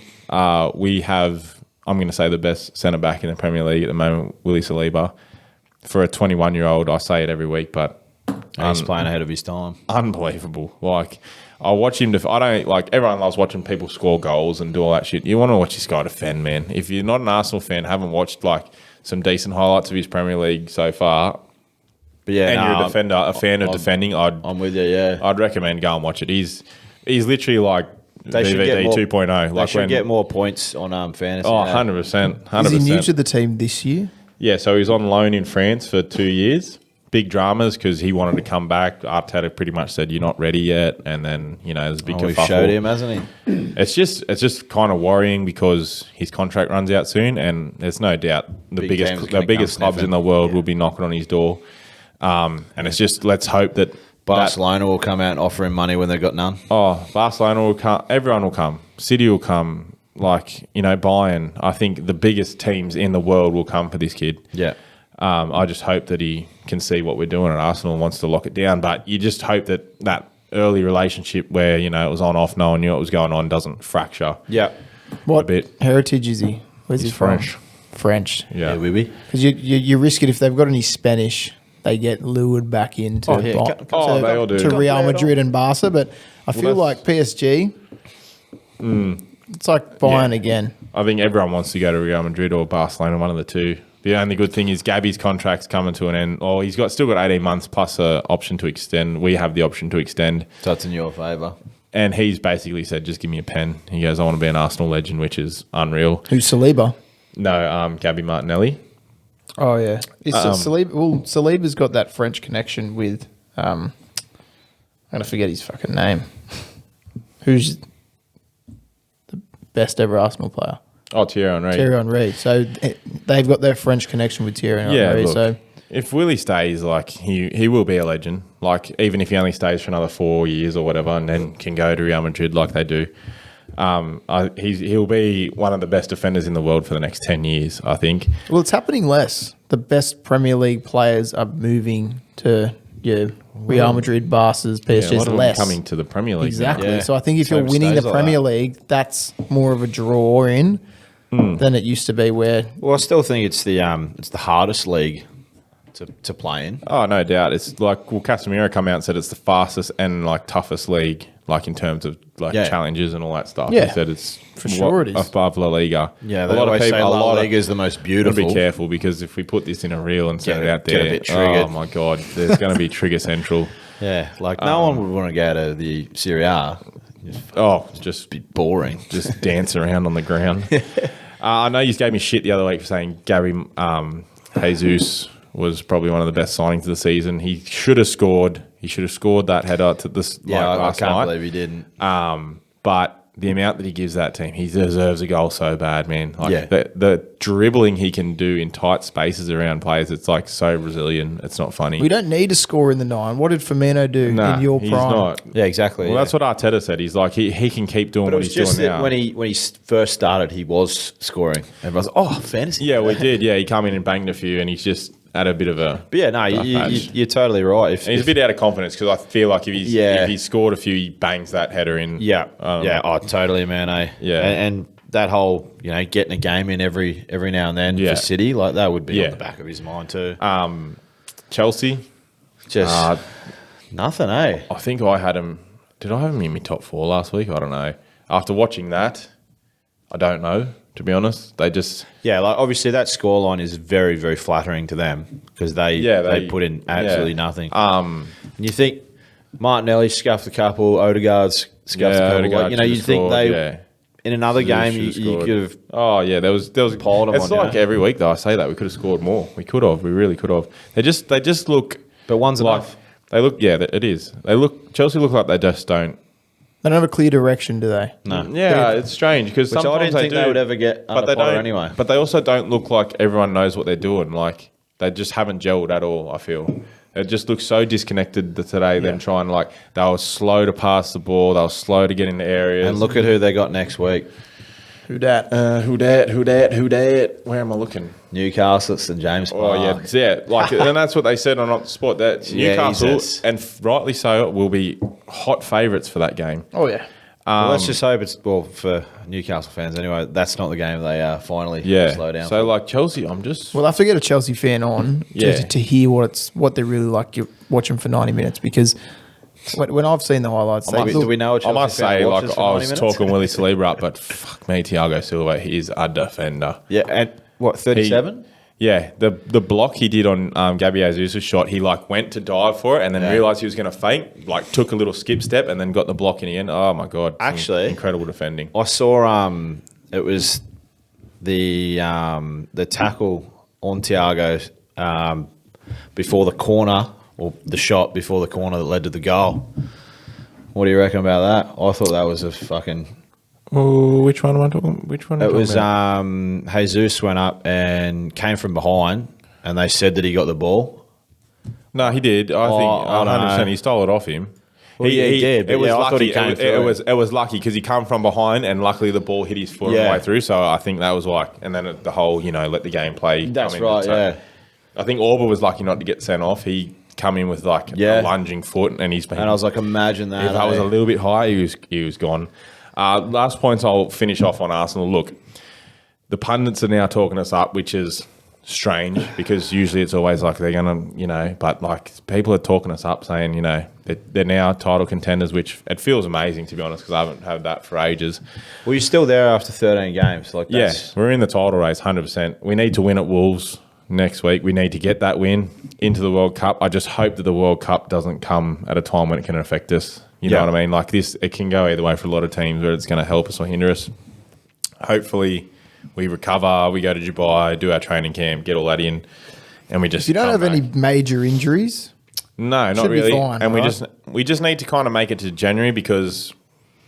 We have, I'm going to say, the best centre back in the Premier League at the moment, Willie Saliba. For a 21-year-old, I say it every week, but He's playing ahead of his time. unbelievable. Like, I watch him. I don't like. Everyone loves watching people score goals and do all that shit. You want to watch this guy defend, man. If you're not an Arsenal fan, haven't watched like some decent highlights of his Premier League so far, But yeah, and you're a defender, a fan of defending, I'm with you, yeah. I'd recommend go and watch it. He's literally like They should get DVD more- 2.0. They Like should when, get more points on fantasy. oh, yeah. 100%. 100%. Is he new to the team this year? Yeah, so he's on loan in France for 2 years. Big dramas because he wanted to come back. Arteta pretty much said, "You're not ready yet," and then there's a big We've kerfuffle. showed him, hasn't he? It's just kind of worrying because his contract runs out soon, and there's no doubt the Big teams biggest gonna come clubs in sniffing. the world will be knocking on his door. And it's just let's hope that Barcelona will come out and offer him money when they've got none. Barcelona will come. Everyone will come. City will come. Like Bayern. I think the biggest teams in the world will come for this kid. Yeah. I just hope that he can see what we're doing at Arsenal and wants to lock it down. But you just hope that early relationship where it was on off, no one knew what was going on, doesn't fracture. Yeah. What bit. heritage is he? Where's he He's from? French. French. Yeah. we be. Because you risk it if they've got any Spanish, they get lured back into Oh, yeah. to, They all do. to Real Madrid and Barca. But I feel like PSG, it's like Bayern again. I think everyone wants to go to Real Madrid or Barcelona, one of the two. The only good thing is Gabby's contract's coming to an end. Oh, he's still got 18 months plus an option to extend. We have the option to extend. So it's in your favour. And he's basically said, just give me a pen. He goes, I want to be an Arsenal legend, which is unreal. Who's Saliba? No, Gabby Martinelli. Oh, yeah. Saliba, Saliba's got that French connection with, I'm going to forget his fucking name. Who's the best ever Arsenal player? Oh, Thierry Henry. Thierry Henry. So they've got their French connection with Thierry Henry. Look, So if Willie stays, like he will be a legend. Like even if he only stays for another 4 years or whatever, and then can go to Real Madrid like they do, he'll be one of the best defenders in the world for the next 10 years. I think. well, it's happening less. The best Premier League players are moving to Real Madrid, Barca's, PSG's a lot of them less. coming to the Premier League. Exactly. Yeah. So I think if you're Hope winning the stays like Premier that. League, that's more of a draw in than it used to be. Where Well, I still think it's the hardest league to play in. Oh, no doubt. It's like, Casemiro come out and said it's the fastest and like toughest league, like in terms of like Yeah. challenges and all that stuff. Yeah. He said it's For sure it is. above La Liga. Yeah, they always say La Liga is the most Gotta beautiful. be careful because if we put this in a reel and set Get it a- out get a there, bit triggered. oh my god, there's going to be trigger central. Yeah, like no one would want to go to the Serie A. Just Be boring. just dance around on the ground. I know you gave me shit the other week for saying Gary Jesus was probably one of the best signings of the season. He should have scored. He should have scored that header to this last I can't night. believe he didn't. But the amount that he gives that team, he deserves a goal so bad, man. Like Yeah. the dribbling he can do in tight spaces around players, it's like so Brazilian. It's not funny. We don't need to score in the 9. What did Firmino do in your he's prime? not. Yeah, exactly. Well, that's what Arteta said. He's like, he can keep doing But it what was he's just doing that now. when he first started, he was scoring. Everyone's like, oh, fantasy. Yeah, we did. Yeah, he come in and banged a few, and he's just had a bit of a. But yeah, no, you're totally right. He's a bit out of confidence because I feel like if he scored a few, he bangs that header in. Yeah, totally, man. Yeah. And that whole, getting a game in every now and then for City, like that would be on the back of his mind too. Chelsea, Just nothing, eh? I think I had him. Did I have him in my top 4 last week? I don't know. After watching that, I don't know. To be honest, they just Yeah, like obviously that scoreline is very, very flattering to them because they put in absolutely nothing. And you think Martinelli scuffed a couple, Odegaard's scuffed a couple. Odegaard Like, you'd think scored, they in another game you scored. could have. Oh yeah, there was Piled 'em It's on, like every week though. I say that we could have scored more. We could have. We really could have. They just look. But one's like enough. they look. Yeah, it is. Chelsea look like they just don't. They don't have a clear direction, do they? No. Yeah, it's strange because Which I sometimes didn't think do, they would ever get but under they Potter don't anyway. But they also don't look like everyone knows what they're doing. Like they just haven't gelled at all. I feel it just looks so disconnected today. Them trying they were slow to pass the ball. They were slow to get into areas. And look at who they got next week. Who dat? Who dat? Where am I looking? Newcastle at St James Park. Oh yeah. Like, and that's what they said on the spot that Newcastle, Jesus. and rightly so, will be hot favourites for that game. Oh, yeah. Well, let's just hope it's for Newcastle fans anyway. That's not the game they finally slow down. So for. like Chelsea, I'm just We'll have to get a Chelsea fan on Yeah. to hear what they're really like. You watch them for 90 minutes because when I've seen the highlights, they do look, we know a I Chelsea must fan say, watches like for I 90 was minutes? talking Willie Saliba up, but fuck me, Thiago Silva, he is a defender. Yeah, and what, 37? Yeah, the block he did on Gabriel Jesus' shot, he went to dive for it and then realised he was going to feint, took a little skip step and then got the block in the end. Oh my god! Actually, incredible defending. I saw it was the tackle on Thiago before the corner, or the shot before the corner that led to the goal. What do you reckon about that? I thought that was a fucking. Oh, which one am I talking? Which one? It was Jesus went up and came from behind, and they said that he got the ball. No, he did. I think I don't 100%. know. He stole it off him. Well, he did, but It was I lucky. thought he came through. It was lucky because he come from behind, and luckily the ball hit his foot on the way through. So I think that was and then the whole let the game play. That's come in. right. So Yeah. I think Orba was lucky not to get sent off. He come in with a lunging foot, and he's been. And I was like, imagine that. If I was a little bit higher, he was gone. Last points I'll finish off on Arsenal. Look, the pundits are now talking us up, which is strange because usually it's always like they're going to, but people are talking us up saying, they're now title contenders, which it feels amazing to be honest because I haven't had that for ages. Well, you're still there after 13 games. We're in the title race 100%. We need to win at Wolves next week. We need to get that win into the World Cup. I just hope that the World Cup doesn't come at a time when it can affect us. You know what I mean? Like this, it can go either way for a lot of teams where it's going to help us or hinder us. Hopefully we recover, we go to Dubai, do our training camp, get all that in, and we just... if you don't have any major injuries... No, not should be really. fine, and right? we just need to kind of make it to January because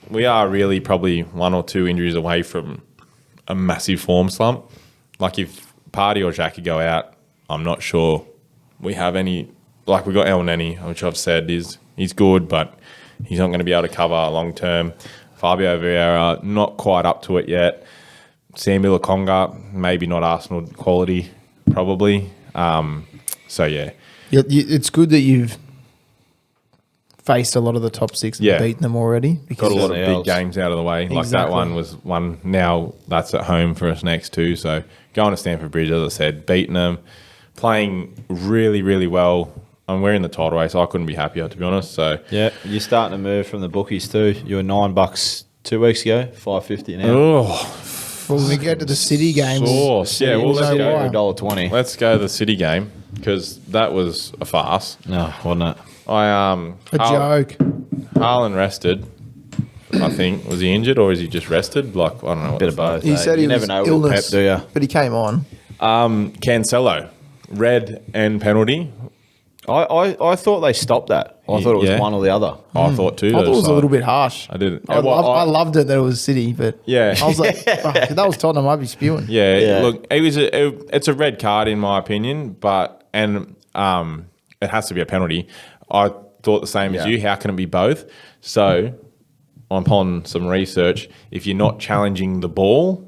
we are really probably 1 or 2 injuries away from a massive form slump. Like if Partey or Xhaka go out, I'm not sure we have any... Like we got El Neni, which I've said he's good, but he's not going to be able to cover long term. Fabio Vieira, not quite up to it yet. Samuel Okonga, maybe not Arsenal quality, probably. So, yeah. It's good that you've faced a lot of the top 6 and beaten them already. Got a lot of Something big else. games out of the way. Like that one was one. Now that's at home for us next too. So going to Stamford Bridge, as I said, beating them, playing really, really well. And we're in the title race. I couldn't be happier, to be honest. So Yeah, you're starting to move from the bookies too. You were $9 2 weeks ago, $5.50 now. oh, Well, when we get to the City games... sauce. Yeah, well, We'll let's know why. go. $1.20. Let's go to the City game because that was a farce. No, wasn't it? I A joke. Haaland rested. I think was he injured or is he just rested? Like I don't know. What Bit of both. He said he you was never know with illness, Pep, do you? but he came on. Cancelo, red and penalty. I thought they stopped that. I thought it was Yeah. one or the other. I thought too. I thought it was a little bit harsh. I didn't. I Well, loved it that it was City, but Yeah. I was like, "Fuck, if that was Tottenham, I'd be spewing. Yeah, Yeah. look, it's a red card in my opinion, but it has to be a penalty. I thought the same as Yeah. you. How can it be both? So, upon some research, if you're not challenging the ball,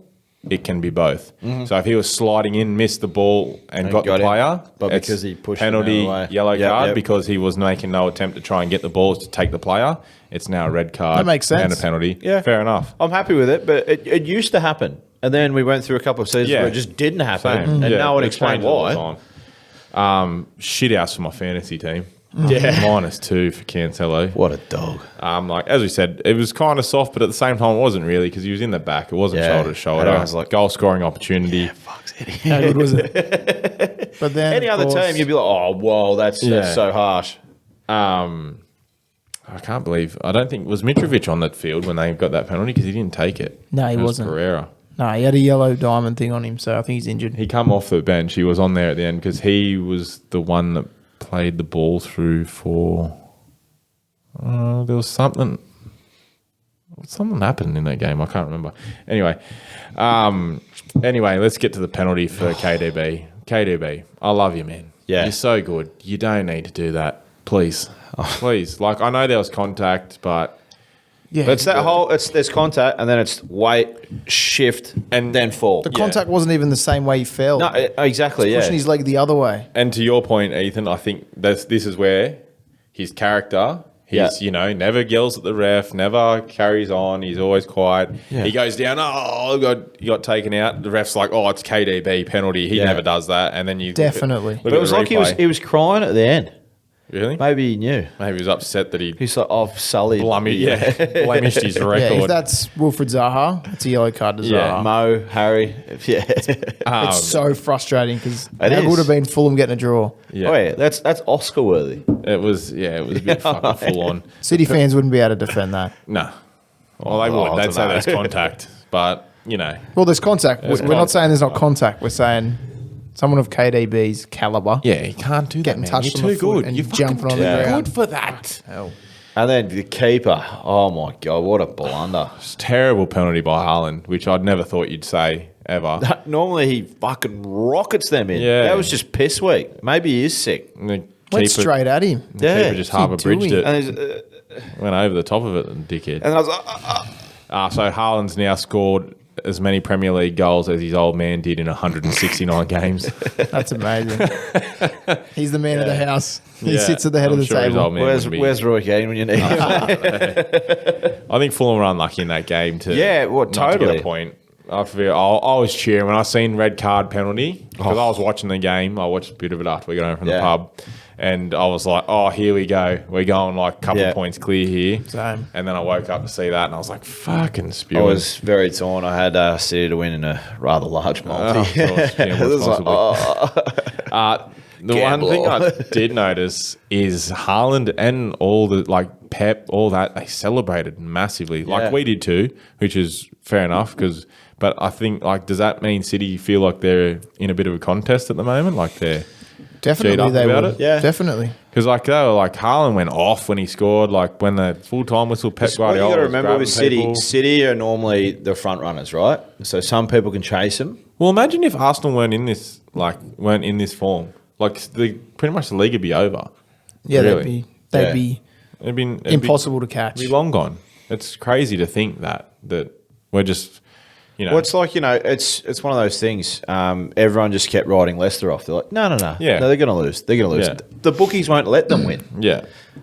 it can be both. So if he was sliding in, missed the ball, and got the got him, player, but it's because he pushed him penalty, out of the way. yellow Yep, card yep. because he was making no attempt to try and get the balls to take the player. It's now a red card. That makes sense. And a penalty. Yeah. Fair enough. I'm happy with it, but it used to happen. And then we went through a couple of seasons Yeah. where it just didn't happen. Same. And Yeah, no one it explained changes all the why. time. Shit house for my fantasy team. Yeah. -2 for Cancelo. What a dog. Like as we said, it was kind of soft, but at the same time, it wasn't really because he was in the back. It wasn't Yeah. shoulder to shoulder. Everyone's like- goal scoring opportunity. Fuck's it. How good was it? But then Any of other course- team, you'd be like, oh, whoa, that's Yeah. so harsh. I can't believe. I don't think was Mitrovic on that field when they got that penalty because he didn't take it. No, he It was wasn't. Pereira. No, he had a yellow diamond thing on him, so I think he's injured. He come off the bench. He was on there at the end because he was the one that played the ball through for. There was something. Something happened in that game. I can't remember. Anyway, let's get to the penalty for KDB. KDB, I love you, man. Yeah. You're so good. You don't need to do that. Please. Please. Like, I know there was contact, but Yeah, But it's that whole, there's contact and then it's weight, shift, and then fall. the contact wasn't even the same way he fell. No, exactly, Pushing yeah. his leg the other way. and to your point, Ethan, I think this is where his character, he's, never yells at the ref, never carries on. He's always quiet. Yeah. He goes down, he got taken out. The ref's like, oh, it's KDB penalty. He Yeah. never does that. And then you Definitely. look But at it was the like replay. he was crying at the end. Really? Maybe he knew. Maybe he was upset that he He's like, I've sullied. blemished his Yeah, record. if that's Wilfred Zaha, it's a yellow card to Yeah. Zaha. Mo, Harry. Yeah. It's so frustrating because It it is. would have been Fulham getting a draw. yeah. Oh, yeah. That's Oscar worthy. It was a bit fucking full on. City fans wouldn't be able to defend that. No. Well, they Oh, would. I They'd don't say know. there's contact. But, Well, there's contact. There's We're not saying there's not contact. We're saying someone of KDB's caliber. yeah, you can't do that, Getting man. touched You're on the too foot good. and You're jumping fucking on the too ground. good for that. Hell. And then the keeper. Oh, my God. What a blunder. It's a terrible penalty by Haaland, which I'd never thought you'd say ever. Normally, he fucking rockets them in. Yeah. That was just piss week. Maybe he is sick. And the Went keeper, straight at him. the Yeah. keeper just What's he harbour bridged doing? it. And, Went over the top of it, dickhead. and I was like, So Haaland's now scored as many Premier League goals as his old man did in 169 games. That's amazing. He's the man of the house. He Yeah, sits at the head I'm of the sure his table. old man wouldn't be- where's Roy Keane when you need him? I think Fulham were unlucky in that game to Yeah, well, not to get totally. a point. I was cheering when I seen red card penalty because I was watching the game. I watched a bit of it after we got home from the Yeah. pub, and I was like, "Oh, here we go. We're going like a couple Yeah. points clear here." Same. And then I woke up to see that, and I was like, "Fucking I spewing." was very torn. I had City to win in a rather large multi. Oh, of course, yeah, It was like, responsibly. The one thing I did notice is Haaland and all the Pep, all that they celebrated massively, Yeah. like we did too, which is fair enough. But I think does that mean City feel like they're in a bit of a contest at the moment? Like they're Definitely G'd up they about would. it? Yeah. Definitely. because they were like Haaland went off when he scored, like when the full time whistle. Pep What you Guardiola got to was remember grabbing with City, people. City are normally the front runners, right? So some people can chase them. Well, imagine if Arsenal weren't in this form. Pretty much the league would be over. Yeah, Really? they'd Yeah. be It'd been impossible to catch. Be long gone. It's crazy to think that we're just, Well, it's like, it's one of those things. Everyone just kept writing Leicester off. They're like, no. Yeah. No, they're going to lose. They're going to lose. Yeah. The bookies won't let them win. yeah,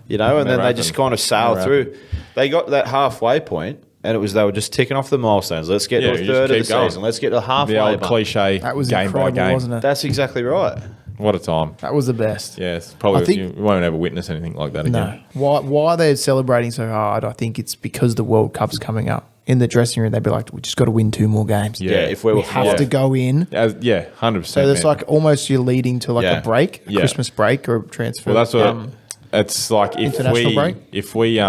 And then Never they just happened. kind of sail Never through. They got to that halfway point, and they were just ticking off the milestones. Let's get Yeah, to a you third just of keep the going. season. Let's get to the halfway the old mark. cliche That was game by incredible, game. wasn't it? That's exactly right. What a time! That was the best. Yes, probably I think- you won't ever witness anything like that No. again. Why they're celebrating so hard, I think it's because the World Cup's coming up. In the dressing room, they'd be like, we just got to win 2 more games. Yeah. Yeah, if we We were have to go in. 100%. So it's like almost you're leading to Yeah. a break, a Yeah. Christmas break or a transfer. Well, that's what it's like International break? if we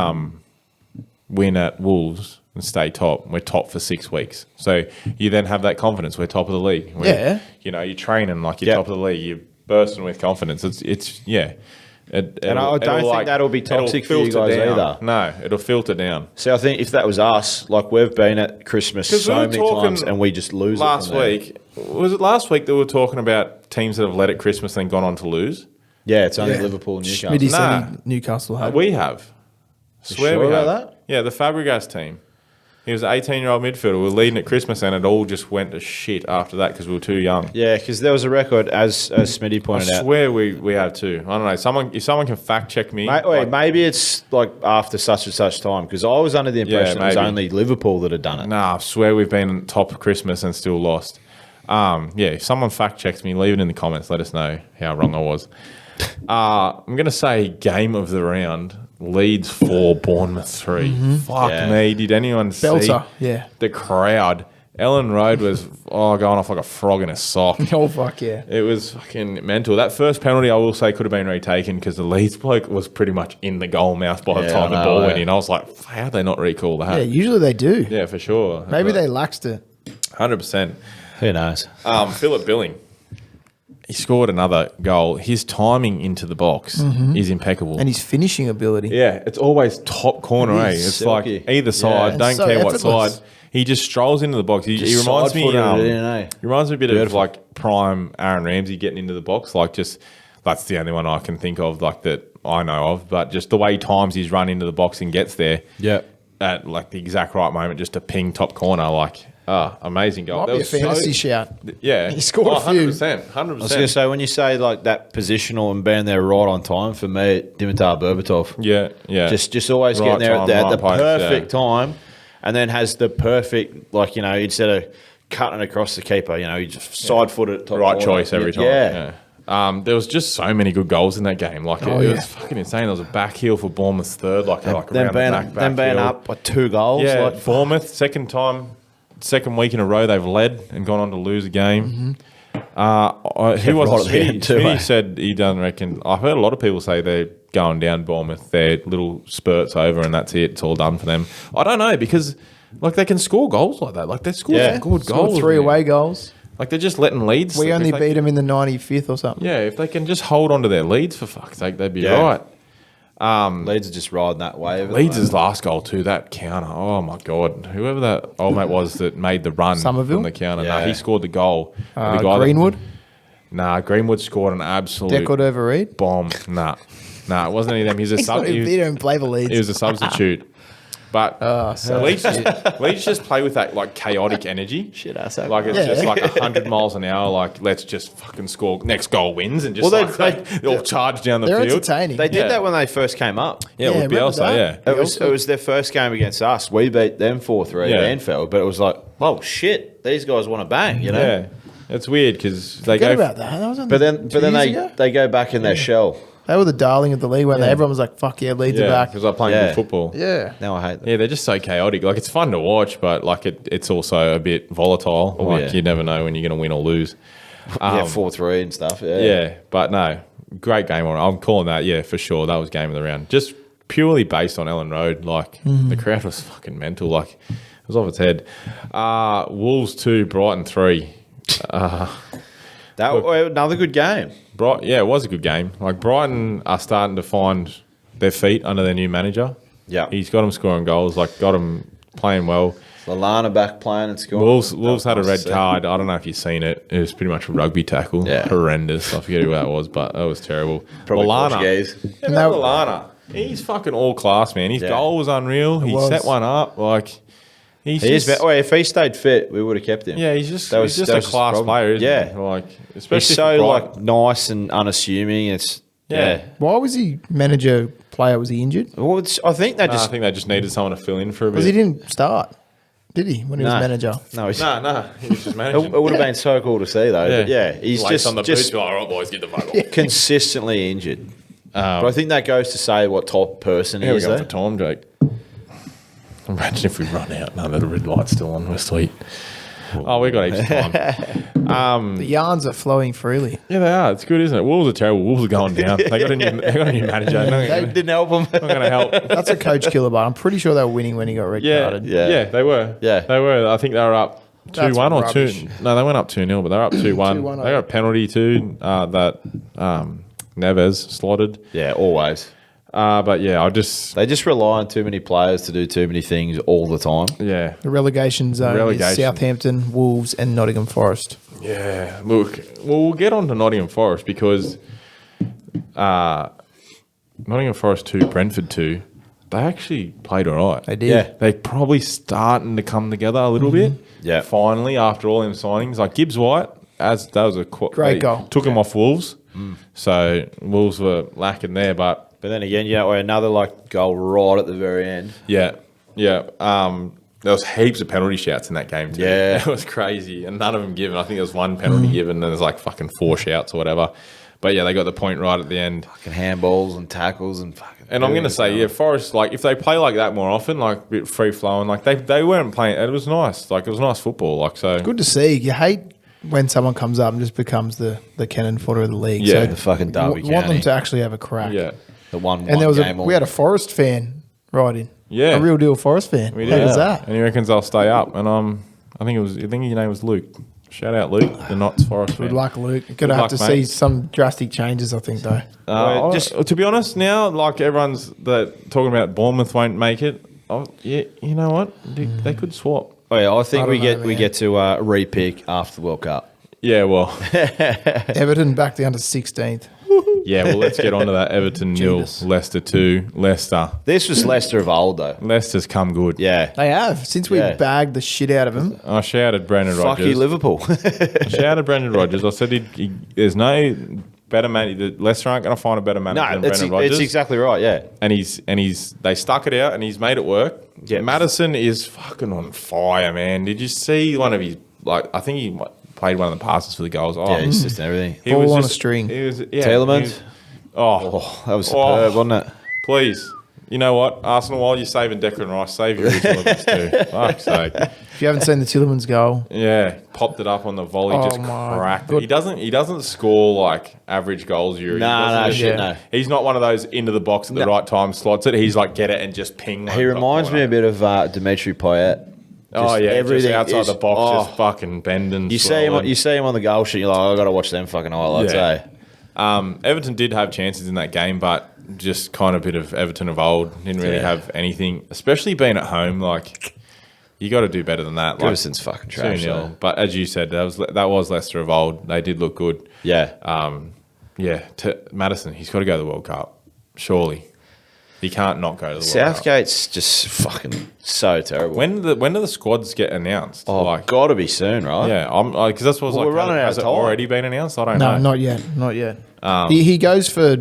win at Wolves and stay top, we're top for 6 weeks. So you then have that confidence. We're top of the league. You're training like you're top of the league. You're bursting with confidence. It's yeah. I don't think that'll be toxic for you guys either. No, it'll filter down. See, I think if that was us, like we've been at Christmas so many times and we just lose last it from week. Was it last week that we were talking about teams that have led at Christmas and gone on to lose? Yeah, it's only Liverpool and Newcastle. Smitty said Newcastle have. We have. Swear sure we have. about that? Yeah, the Fabregas team. He was an 18-year-old midfielder. We were leading at Christmas, and it all just went to shit after that because we were too young. Yeah, because there was a record, as Smitty pointed out. I swear we have too. I don't know. If someone can fact check me. Maybe it's like after such and such time, because I was under the impression it was only Liverpool that had done it. Nah, I swear we've been top of Christmas and still lost. If someone fact checks me, leave it in the comments. Let us know how wrong I was. I'm going to say game of the round. Leeds 4, Bournemouth 3. Fuck me. Did anyone see the crowd? Ellen Road was going off like a frog in a sock. Oh, fuck yeah. It was fucking mental. That first penalty, I will say, could have been retaken because the Leeds bloke was pretty much in the goal mouth by the time the ball went in. I was like, how did they not recall that? Yeah, usually they do. Yeah, for sure. Maybe they laxed it. 100%. Who knows? Philip Billing. He scored another goal. His timing into the box is impeccable. And his finishing ability. Yeah, it's always top corner, It's silky. like either side, don't care what effortless. side. He just strolls into the box. He reminds me he reminds me a bit of like prime Aaron Ramsey getting into the box. Like that's the only one I can think of like that I know of. But just the way he times his run into the box and gets there at like the exact right moment just to ping top corner amazing goal. Might be a fantasy shout. Yeah. He scored a few. 100%. I was going to say, when you say like that positional and being there right on time, for me, Dimitar Berbatov. Yeah. Just always Right getting there time, at the right place, perfect time, and then has the perfect, like, instead of cutting across the keeper, you just side foot it. Top Right corner. choice every time. Yeah. There was just so many good goals in that game. Like it was fucking insane. There was a back heel for Bournemouth's third, then being up by 2 goals. Yeah, like, Bournemouth second week in a row they've led and gone on to lose a game. Who was it? Smitty said he doesn't reckon. I've heard a lot of people say they're going down Bournemouth. They're little spurts over and that's it. It's all done for them. I don't know because like they can score goals like that. Like they score some good goals. 3 away goals. Like they're just letting leads. We only beat them in the 95th or something. Yeah, if they can just hold on to their leads for fuck's sake, they'd be right. Leeds are just riding that wave. Leeds' last goal too, that counter. Oh my god, whoever that old mate was that made the run from the counter. Yeah. Nah, he scored the goal. Greenwood? Greenwood scored an absolute Deckled over Reed? bomb. Nah, it wasn't any of them. He's a He don't play for Leeds. He was a substitute. But Leeds just play with that like chaotic energy. Shit ass. Like it's just like 100 miles an hour. Like let's just fucking score. Next goal wins and just they all charge down the They're field. entertaining. They did that when they first came up. Yeah, with remember Bielsa. that? Yeah, It was their first game against us. We beat them 4-3 at Anfield, but it was like, oh shit, these guys want to bang, Yeah, it's weird because they Forget go. about that. That was But then they go back in their shell. They were the darling of the league when everyone was like, fuck yeah, Leeds are back. because I'm playing good football. Yeah. Now I hate them. Yeah, they're just so chaotic. Like it's fun to watch, but like it's also a bit volatile. You never know when you're going to win or lose. 4-3 and stuff. Yeah, but no, great game on. I'm calling that. Yeah, for sure. That was game of the round. Just purely based on Ellen Road. Like the crowd was fucking mental. Like it was off its head. Wolves 2, Brighton 3. Another good game. It was a good game. Like Brighton are starting to find their feet under their new manager. Yeah, He's got them scoring goals. Like got them playing well. Lallana back playing and scoring. Wolves had a red card. I don't know if you've seen it. It was pretty much a rugby tackle. Yeah. Horrendous. I forget who that was, but it was terrible. Probably Lallana. Portuguese. Yeah, Lallana. He's fucking all class, man. His goal was unreal. He set one up. Like if he stayed fit, we would have kept him. Yeah, he's just a class player, isn't he? Like, especially he's so like nice and unassuming. It's Why was he manager player? Was he injured? Well, I think they they just needed someone to fill in for a bit. Because he didn't start, did he, when he was manager? No, he was just managing. It would have been so cool to see though. Yeah, he's Lace just on the boots. All right, boys, get the fuck off. consistently injured. But I think that goes to say what type of person he Here we is. go for time, Jake. Imagine if we run out. No, the red light's still on. We're sweet. Oh, we got heaps of time. The yarns are flowing freely. Yeah, they are. It's good, isn't it? Wolves are terrible. Wolves are going down. They got a new manager. They didn't help them. Not going to help. That's a coach killer, but I'm pretty sure they were winning when he got red carded. Yeah, they were. Yeah. They were. I think they were up 2-1 or rubbish. 2. No, they went up 2-0, but they were up 2-1. 2-1, They got a penalty too that Neves slotted. Yeah, always. But yeah, They just rely on too many players to do too many things all the time. yeah. The relegation zone Relegation. is Southampton, Wolves, and Nottingham Forest. Yeah, look, well, we'll get on to Nottingham Forest because Nottingham Forest 2, Brentford 2, they actually played all right. They did. Yeah. They're probably starting to come together a little bit. Yeah. Finally, after all them signings. Like Gibbs White, that was a Great they goal. Took him off Wolves. So Wolves were lacking there, but But then again, another goal right at the very end. yeah. There was heaps of penalty shouts in that game too. Yeah. It was crazy. And none of them given. I think there was one penalty given and there's like fucking 4 shouts or whatever. But yeah, they got the point right at the end. Fucking handballs and tackles and fucking. And I'm going to say, yeah, Forest, like, if they play like that more often, like, a bit free-flowing, like, they weren't playing, it was nice. Like, it was nice football, like, so. Good to see. You hate when someone comes up and just becomes the cannon fodder of the league. Yeah. The fucking Derby want them County. to actually have a crack. Yeah. The one And there was game we had a Forest fan right in. Yeah. A real deal Forest fan. We How did. was that? And he reckons they'll stay up. And I think his name was Luke. Shout out Luke, the Knots Forest fan. Good luck, Luke. You're going to have luck, to mate. see some drastic changes, I think, though. To be honest, now, like, everyone's talking about Bournemouth won't make it. Oh, yeah, you know what? They could swap. Oh yeah, I think I don't know, we man. get to re-pick after the World Cup. Yeah, well. Everton back down to 16th. Yeah, well, let's get on to that. Everton 0, Judas. Leicester 2. Leicester. This was Leicester of old though. Leicester's come good. Yeah. They have. Since we Yeah. bagged the shit out of them. I shouted Brendan Fuck Rodgers. you, Liverpool. I shouted Brendan Rodgers. I said there's no better man. Leicester aren't going to find a better manager No, than Brendan Rodgers. it's exactly right. Yeah. and they stuck it out and he's made it work. Yeah. Madison is fucking on fire, man. Did you see one of his I think he played one of the passes for the goals. Oh, Yeah, he's just everything. he Ball was on a just- string. He was, Tielemans? Oh, That was superb, wasn't it? please. You know what, Arsenal? While you're saving Declan Rice, save your Tielemans too. Fuck's sake. If you haven't seen the Tillemans goal, Yeah, popped it up on the volley, Oh just my cracked it. God. He doesn't score like average goals. Yuri. He doesn't just- shit, yeah. no. He's not one of those into the box at the right time slots it. He's like get it and just ping. He reminds me a bit of Dimitri Payet. Oh yeah, everything outside is- the box, just oh. fucking bending. You see him on the goal sheet. You're like, I got to watch them fucking highlights. Yeah. Eh? Everton did have chances in that game, but just kind of a bit of Everton of old. Didn't really Yeah. have anything, especially being at home. Like you got to do better than that. Like Goodison's fucking trash. 2-0. though. But as you said, that was Leicester of old. They did look good. Yeah. Madison, he's got to go to the World Cup. Surely, he can't not go to the World Cup. Southgate's just fucking so terrible. When do the squads get announced? Got to be soon, right? Yeah, I'm because that's what's Well, like. we're running out Has of it time. already been announced? I don't no, know. not yet. He goes for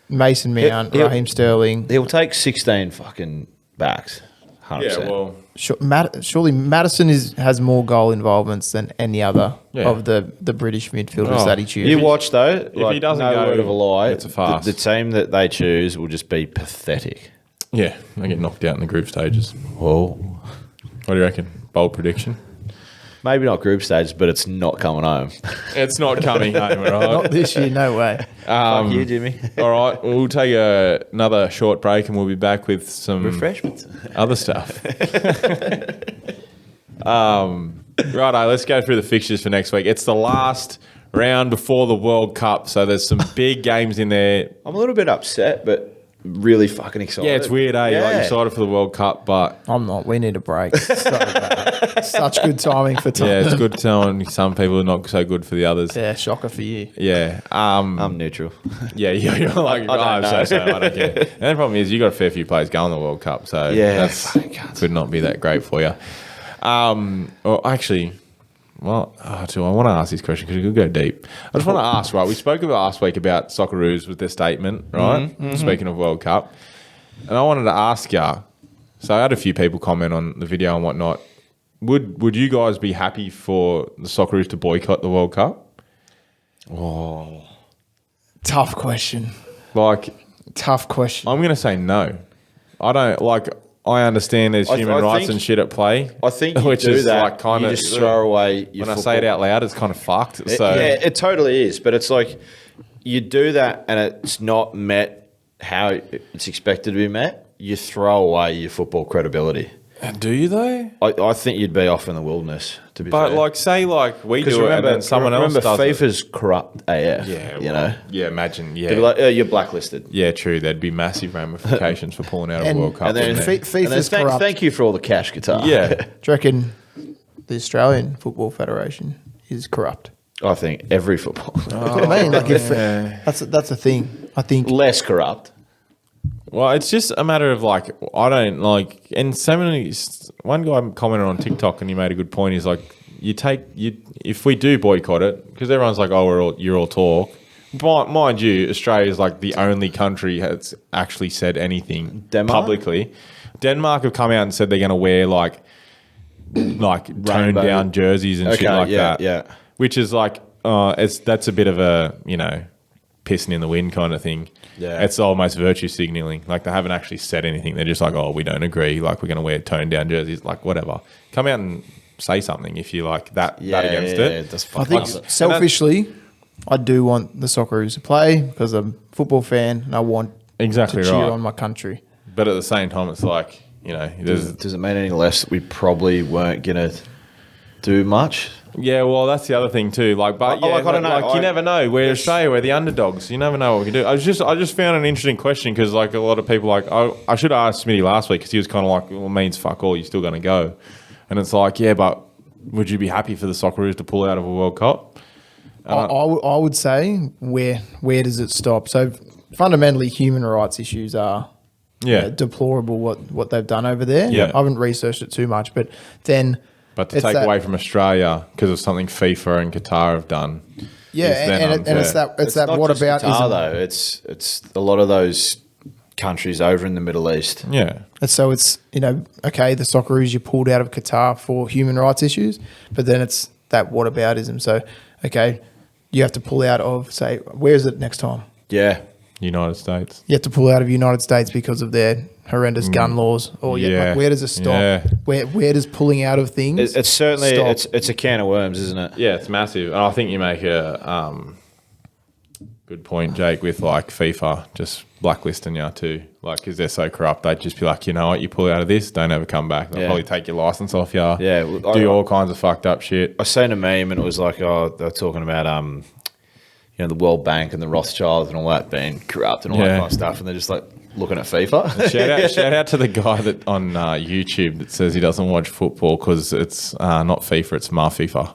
Mason Mount, He'll- Raheem Sterling. He'll take 16 fucking backs. 100%. Yeah, well, Surely Madison has more goal involvements than any other Yeah. of the British midfielders Oh. that he chooses. You watch though. If he doesn't no go, word of a lie, it's a farce. The team that they choose will just be pathetic. yeah, they get knocked out in the group stages. Well, What do you reckon? Bold prediction? maybe not group stages, but it's not coming home. It's not coming home, all Not right? this year, no way. Fuck you, Jimmy. All right, we'll take another short break and we'll be back with some Refreshments. other stuff. Righto, let's go through the fixtures for next week. It's the last round before the World Cup, so there's some big games in there. I'm a little bit upset, but really fucking excited. Yeah, it's weird, eh? You're like Yeah. excited for the World Cup, but I'm not. We need a break. So bad. Such good timing for time. yeah, it's good telling some people are not so good for the others. Yeah, shocker for you. Yeah. I'm neutral. Yeah, you're like, I don't know. so I don't care. And the problem is you got a fair few players going to the World Cup, so Yeah, that's fucking cunts. could not be that great for you. Well, actually, I want to ask this question because it could go deep. I just want to ask, right? We spoke about last week about Socceroos with their statement, right? Speaking of World Cup, and I wanted to ask you. So I had a few people comment on the video and whatnot. Would you guys be happy for the Socceroos to boycott the World Cup? Tough question. Like, Tough question. I'm going to say no. I don't like. I understand there's human I rights think- and shit at play. I think you which do is that. like kind you of just throw away your when I say it football. out loud, it's kind of fucked. So Yeah, it totally is. But it's like you do that and it's not met how it's expected to be met. You throw away your football credibility. do you though? I think you'd be off in the wilderness, to be But fair. like, say like we Because do it and then someone else does FIFA's corrupt AF. it. you well, know. Yeah, imagine. Yeah, They'd be like, you're blacklisted. yeah, true. There'd be massive ramifications for pulling out of a And- World Cup. And then, wouldn't there? FIFA's corrupt. thank you for all the cash, Qatar. yeah, Do you reckon the Australian Football Federation is corrupt? I think every football I mean, like if that's a thing. I think less corrupt. well, it's just a matter of like I don't like. And so many. One guy commented on TikTok and he made a good point. He's like, if we do boycott it, because everyone's like, oh, you're all talk. But mind you, Australia is like the only country that's actually said anything Denmark? publicly. Denmark have come out and said they're going to wear like toned Rainbow. down jerseys and shit Okay, like yeah, that. yeah. Which is like, that's a bit of a pissing in the wind kind of thing. Yeah. It's almost virtue signaling. Like they haven't actually said anything. They're just like, oh, we don't agree. Like we're going to wear toned down jerseys. Like whatever. Come out and say something if you like that against it. That's I think fucking selfishly, I do want the Socceroos to play because I'm a football fan and I want Exactly to cheer right. on my country. But at the same time, it's like, there's Does it mean any less that we probably weren't going to do much? yeah. Well, that's the other thing too. Like, but I yeah, don't know. Like, you never know. We're Australia. We're the underdogs. You never know what we can do. I just found an interesting question because like a lot of people like I should have asked Smitty last week because he was kind of like, well, it means fuck all. You're still going to go, and it's like, yeah, but would you be happy for the Socceroos to pull out of a World Cup? I would say where does it stop? So fundamentally, human rights issues are Yeah. deplorable what they've done over there. Yeah. I haven't researched it too much, but then But to it's take that- away from Australia because of something FIFA and Qatar have done, yeah, is then and it's unfair. that not what just about Qatar, though. It's a lot of those countries over in the Middle East. Yeah. And so it's, okay, the Socceroos, you pulled out of Qatar for human rights issues, but then it's that whataboutism. So, okay, you have to pull out of, say, where is it next time? Yeah. United States. You have to pull out of United States because of their horrendous gun laws. Or Yeah. like, where does it stop? Yeah. Where does pulling out of things It's certainly stop? it's a can of worms, isn't it? Yeah, it's massive. And I think you make a good point, Jake, with like FIFA just blacklisting you too. Like, because they're so corrupt, they'd just be like, you know what, you pull out of this, don't ever come back. They'll Yeah. probably take your license off you. Yeah, well, Do I- all kinds of fucked up shit. I seen a meme and it was like, oh, they were talking about the World Bank and the Rothschilds and all that being corrupt and all that Yeah. kind of stuff, and they're just like looking at FIFA. Shout out to the guy that on YouTube that says he doesn't watch football because it's not FIFA, it's FIFA.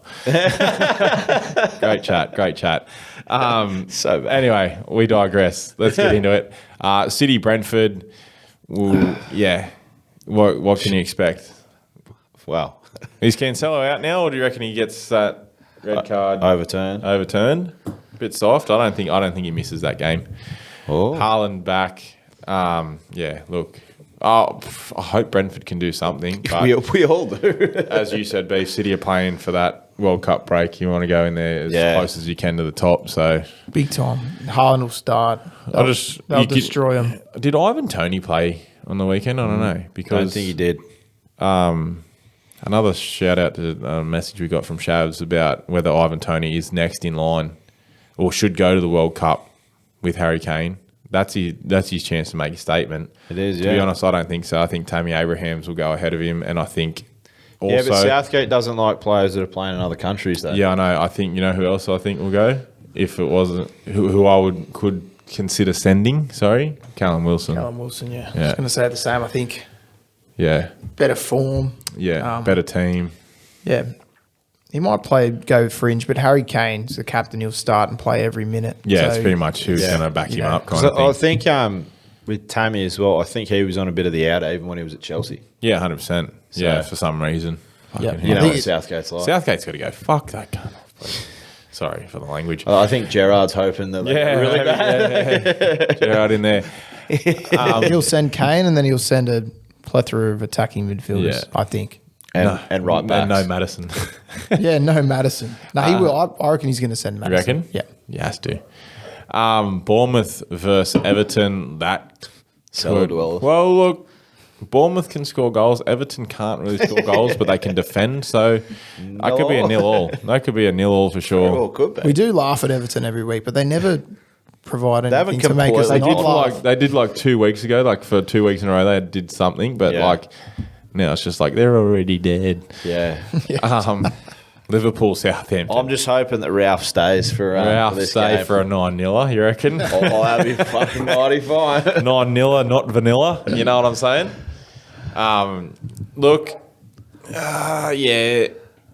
Great chat. So bad. Anyway, we digress. Let's get into it. City Brentford. Yeah. What can you expect? Wow. Is Cancelo out now, or do you reckon he gets that red card Overturned. overturned? A bit soft. I don't think he misses that game. Oh. Haaland back. Yeah. Look. I hope Brentford can do something. But We all do. as you said, B, City are playing for that World Cup break. You want to go in there as Yeah. close as you can to the top. So Big time. Haaland will start. I'll They'll you destroy him. Did Ivan Toney play on the weekend? I don't know I don't because think he did. another shout out to a message we got from Shavs about whether Ivan Toney is next in line or should go to the World Cup with Harry Kane. That's his chance to make a statement. It is, To be yeah. honest, I don't think so. I think Tammy Abrahams will go ahead of him, and I think also. Yeah, but Southgate doesn't like players that are playing in other countries, though. Yeah, I know. I think you know who else I think will go if it wasn't who I could consider sending. Sorry, Callum Wilson. Callum Wilson, yeah. I Yeah. was going to say the same. I think Yeah, better form. yeah, better team. Yeah. He might go fringe, but Harry Kane's the captain. He'll start and play every minute. Yeah, So, it's pretty much who's Yeah. going to back him Yeah. up, kind So of thing. I think with Tammy as well, I think he was on a bit of the outer even when he was at Chelsea. Yeah, 100%. Yeah, for some reason. Yeah. Fucking You hell. know I what think Southgate's like. Southgate's got to go. Fuck that cunt off, please. Sorry for the language. I think Gerard's hoping that they're really bad. Yeah. Gerard in there. he'll send Kane and then he'll send a plethora of attacking midfielders, Yeah. I think. And right back. And no Madison. Yeah, no Madison. No, he will. I reckon he's going to send You Madison. reckon? Yeah. He has to. Bournemouth versus Everton. That Cellar could- dwellers. Well, look, Bournemouth can score goals. Everton can't really score goals, but they can defend. So that could be a 0-0. That could be a 0-0 for sure. Well, could be. We do laugh at Everton every week, but they never provide anything to make us completely- not laugh. They did 2 weeks ago, for 2 weeks in a row, they did something, but Yeah. now it's just they're already dead. Yeah. Liverpool, Southampton. I'm just hoping that Ralph stays for Ralph this stay game. for a 9-0, you reckon? Oh, that'd be fucking mighty fine. 9-0, not vanilla. You know what I'm saying? Look, yeah.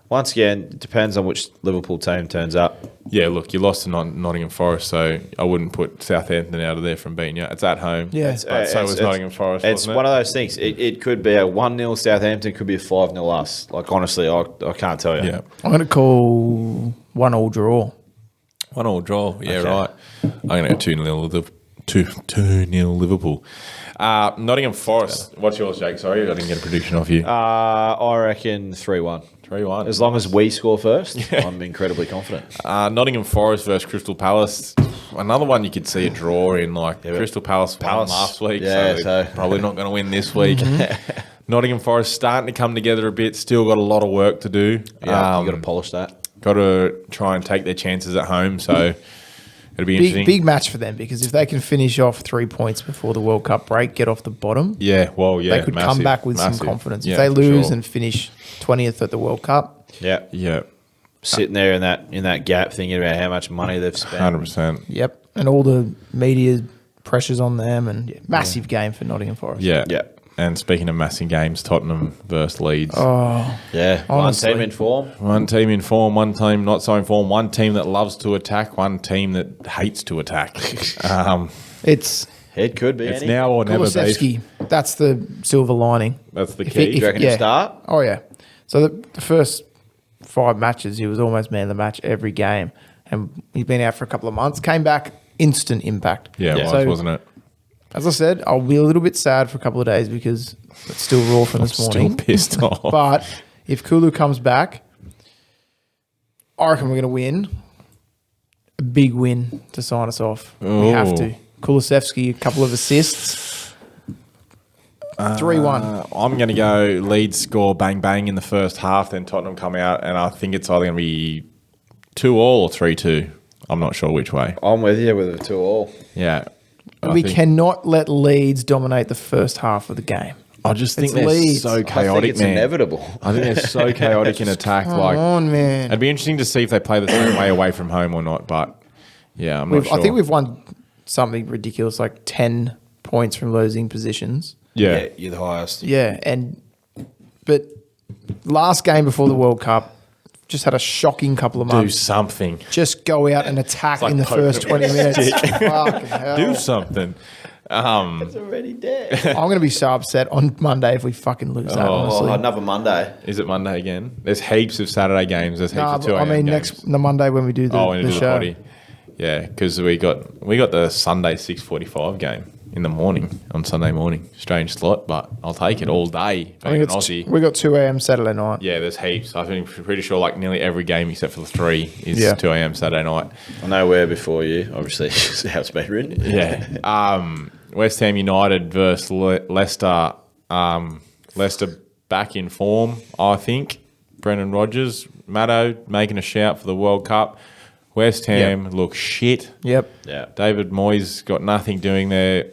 Once again, it depends on which Liverpool team turns up. Yeah, look, you lost to Nottingham Forest, so I wouldn't put Southampton out of there from beating you. It's at home. Yeah. But so was Nottingham Forest, It's wasn't one it? of those things. It could be a 1-0 Southampton, could be a 5-0 us. Honestly, I can't tell you. Yeah. I'm going to call 1-1 draw. 1-1 draw. Yeah, Okay. right. I'm going to go 2-0 2-0 Liverpool. Nottingham Forest. What's yours, Jake? Sorry, I didn't get a prediction off you. I reckon 3-1. 3-1. As long as we score first, I'm incredibly confident. Nottingham Forest versus Crystal Palace. Another one you could see a draw in. Crystal Palace won last week, Yeah, so so- they're probably not going to win this week. Nottingham Forest starting to come together a bit. Still got a lot of work to do. Yeah, you got to polish that. Got to try and take their chances at home. So it'll be interesting. Big match for them because if they can finish off 3 points before the World Cup break, get off the bottom, Yeah, well, yeah, they could come massive, back with massive. some confidence. Yeah, If they for lose sure. and finish 20th at the World Cup, Yeah. Yeah, Sitting there in that gap thinking about how much money they've spent. 100%. yep, and all the media pressures on them, and massive game for Nottingham Forest. Yeah. Yeah. And speaking of massive games, Tottenham versus Leeds. Oh, Yeah. Honestly. One team in form. One team in form, one team not so in form, one team that loves to attack, one team that hates to attack. it's It could be It's any. now or never, beef. Kulusevski. That's the silver lining. That's the If key. it- Do you reckon he'll start? Oh yeah. So the first 5 matches, he was almost man of the match every game, and he's been out for a couple of months. Came back, instant impact. Yeah, it was, So, wasn't it? As I said, I'll be a little bit sad for a couple of days because it's still raw from this Still morning. pissed off. But if Kulu comes back, I reckon we're going to win. A big win to sign us off. We have Ooh. to. Kulusevski, a couple of assists. 3-1. I'm going to go Leeds score bang bang in the first half, then Tottenham come out, and I think it's either going to be 2-2 or 3-2. I'm not sure which way. I'm with you with a 2-2. Yeah. We cannot let Leeds dominate the first half of the game. I just think It's they're Leeds. so I chaotic, think it's man. inevitable. I think they're so chaotic in attack. Come on, man. It'd be interesting to see if they play the same way away from home or not. But yeah, I'm not sure. I think we've won something ridiculous, like 10 points from losing positions. yeah. You're the highest. Yeah, but last game before the World Cup, just had a shocking couple of Do months. something. Just go out and attack like in the poking first them 20 with a minutes. stick. Fucking hell. Do something. It's already dead. I'm going to be so upset on Monday if we fucking lose that, honestly. Oh, another Monday. Is it Monday again? There's heaps of Saturday games. There's heaps Nah, of 2 but I a.m. mean, games. the Monday when we do the, when you the do the show. potty. Yeah, because we got the Sunday 6:45 game in the morning on Sunday morning. Strange slot, but I'll take it all day. I Being think an it's, Aussie. we got 2 a.m. Saturday night. Yeah, there's heaps. I think pretty sure like nearly every game except for the 3 is Yeah. 2 a.m. Saturday night. I know where before you, obviously, how it's been written. Yeah. West Ham United versus Leicester. Leicester back in form, I think. Brendan Rodgers, Maddo making a shout for the World Cup. West Ham look shit. Yep. Yeah. David Moyes got nothing doing there.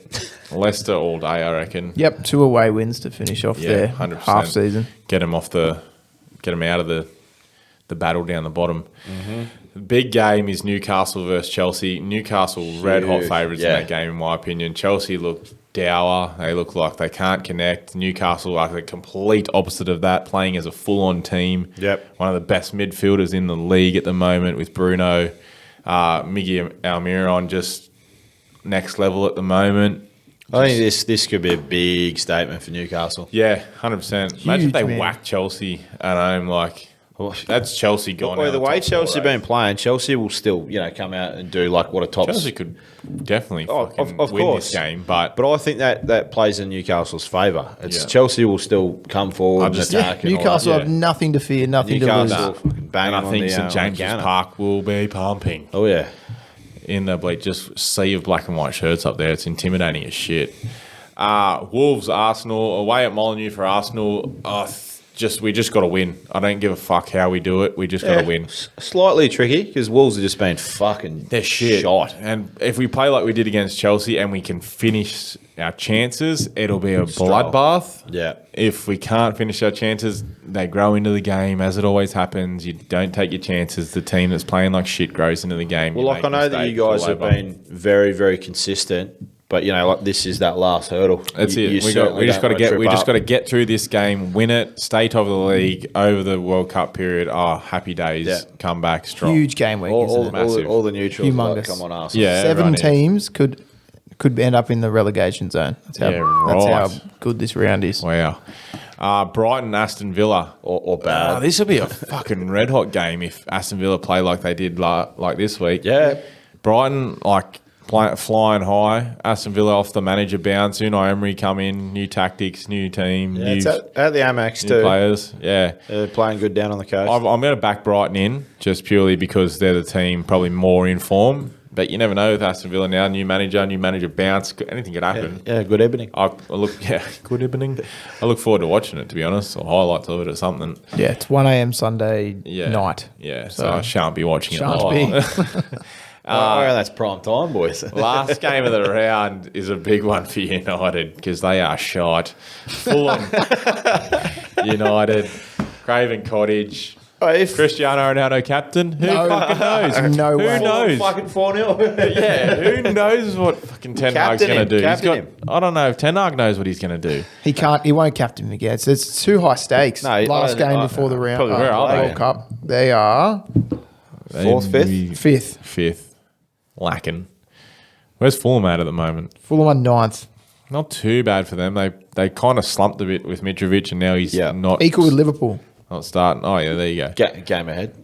Leicester all day, I reckon. Yep, 2 away wins to finish off Yeah, their 100%. half season. Get them out of the battle down the bottom. Mm-hmm. The big game is Newcastle versus Chelsea. Newcastle red hot Huge, favourites yeah. in that game, in my opinion. Chelsea look dour. They look like they can't connect. Newcastle are the complete opposite of that, playing as a full-on team. Yep. One of the best midfielders in the league at the moment with Bruno, Miggy Almiron, just next level at the moment. I think this could be a big statement for Newcastle. Yeah, 100%. Imagine if they man. whack Chelsea at home. Like, that's Chelsea gone. Well, out the of way top four Chelsea have been race. playing, Chelsea will still, come out and do like what a top. Chelsea could definitely Oh, fucking of win course. this game, but But I think that plays in Newcastle's favour. It's Yeah. Chelsea will still come forward and just- attack. and all Newcastle yeah. have nothing to fear, nothing to lose. Newcastle fucking bang and I on think the, St James's Ghana. Park will be pumping Oh yeah, in the just sea of black and white shirts up there. It's intimidating as shit. Wolves, Arsenal, away at Molineux for Arsenal. We just got to win. I don't give a fuck how we do it. We just got to win. Slightly tricky because Wolves have just been fucking They're shit. shot. And if we play like we did against Chelsea and we can finish our chances, it'll be a bloodbath. Yeah. If we can't finish our chances, they grow into the game, as it always happens. You don't take your chances. The team that's playing like shit grows into the game. Well, I know that you guys have been very, very consistent. But this is that last hurdle. That's it. We just got to get through this game, win it, stay top of the league over the World Cup period. Oh, happy days! Yeah. Come back strong. Huge game week, isn't it? All the neutrals Humongous. come on us. Yeah, 7 teams could end up in the relegation zone. That's how good this round is. Wow. Brighton, Aston Villa. Or bad. This will be a fucking red hot game if Aston Villa play like they did like this week. Yeah. Brighton, flying high. Aston Villa off the manager bounce. Unai Emery come in, new tactics, new team, new, It's at the Amex new too. players. Yeah. They're playing good down on the coast. I'm going to back Brighton in just purely because they're the team probably more in form. But you never know with Aston Villa now. New manager bounce. Anything could happen. Yeah, good evening. Good evening. I look forward to watching it, to be honest, or highlights of it or something. Yeah, it's 1 a.m. Sunday night. Yeah, so I shan't be watching it Shan't live. That's prime time, boys. Last game of the round is a big one for United because they are shite. Fulham, United, Craven Cottage. Cristiano Ronaldo captain. Who fucking knows? No Who way. knows? Fucking 4-0. Yeah, who knows what fucking Ten Hag's going to do? I don't know if Ten Hag knows what he's going to do. He can't. He won't captain him again. It's too high stakes. No, Last game before the round. Where are they? World Cup. They are 4th, 5th? fifth. Lacking. Where's Fulham at the moment? Fulham on 9th. Not too bad for them. They kind of slumped a bit with Mitrovic, and now he's not Equal with Liverpool. not starting. Oh yeah, there you go. Game ahead.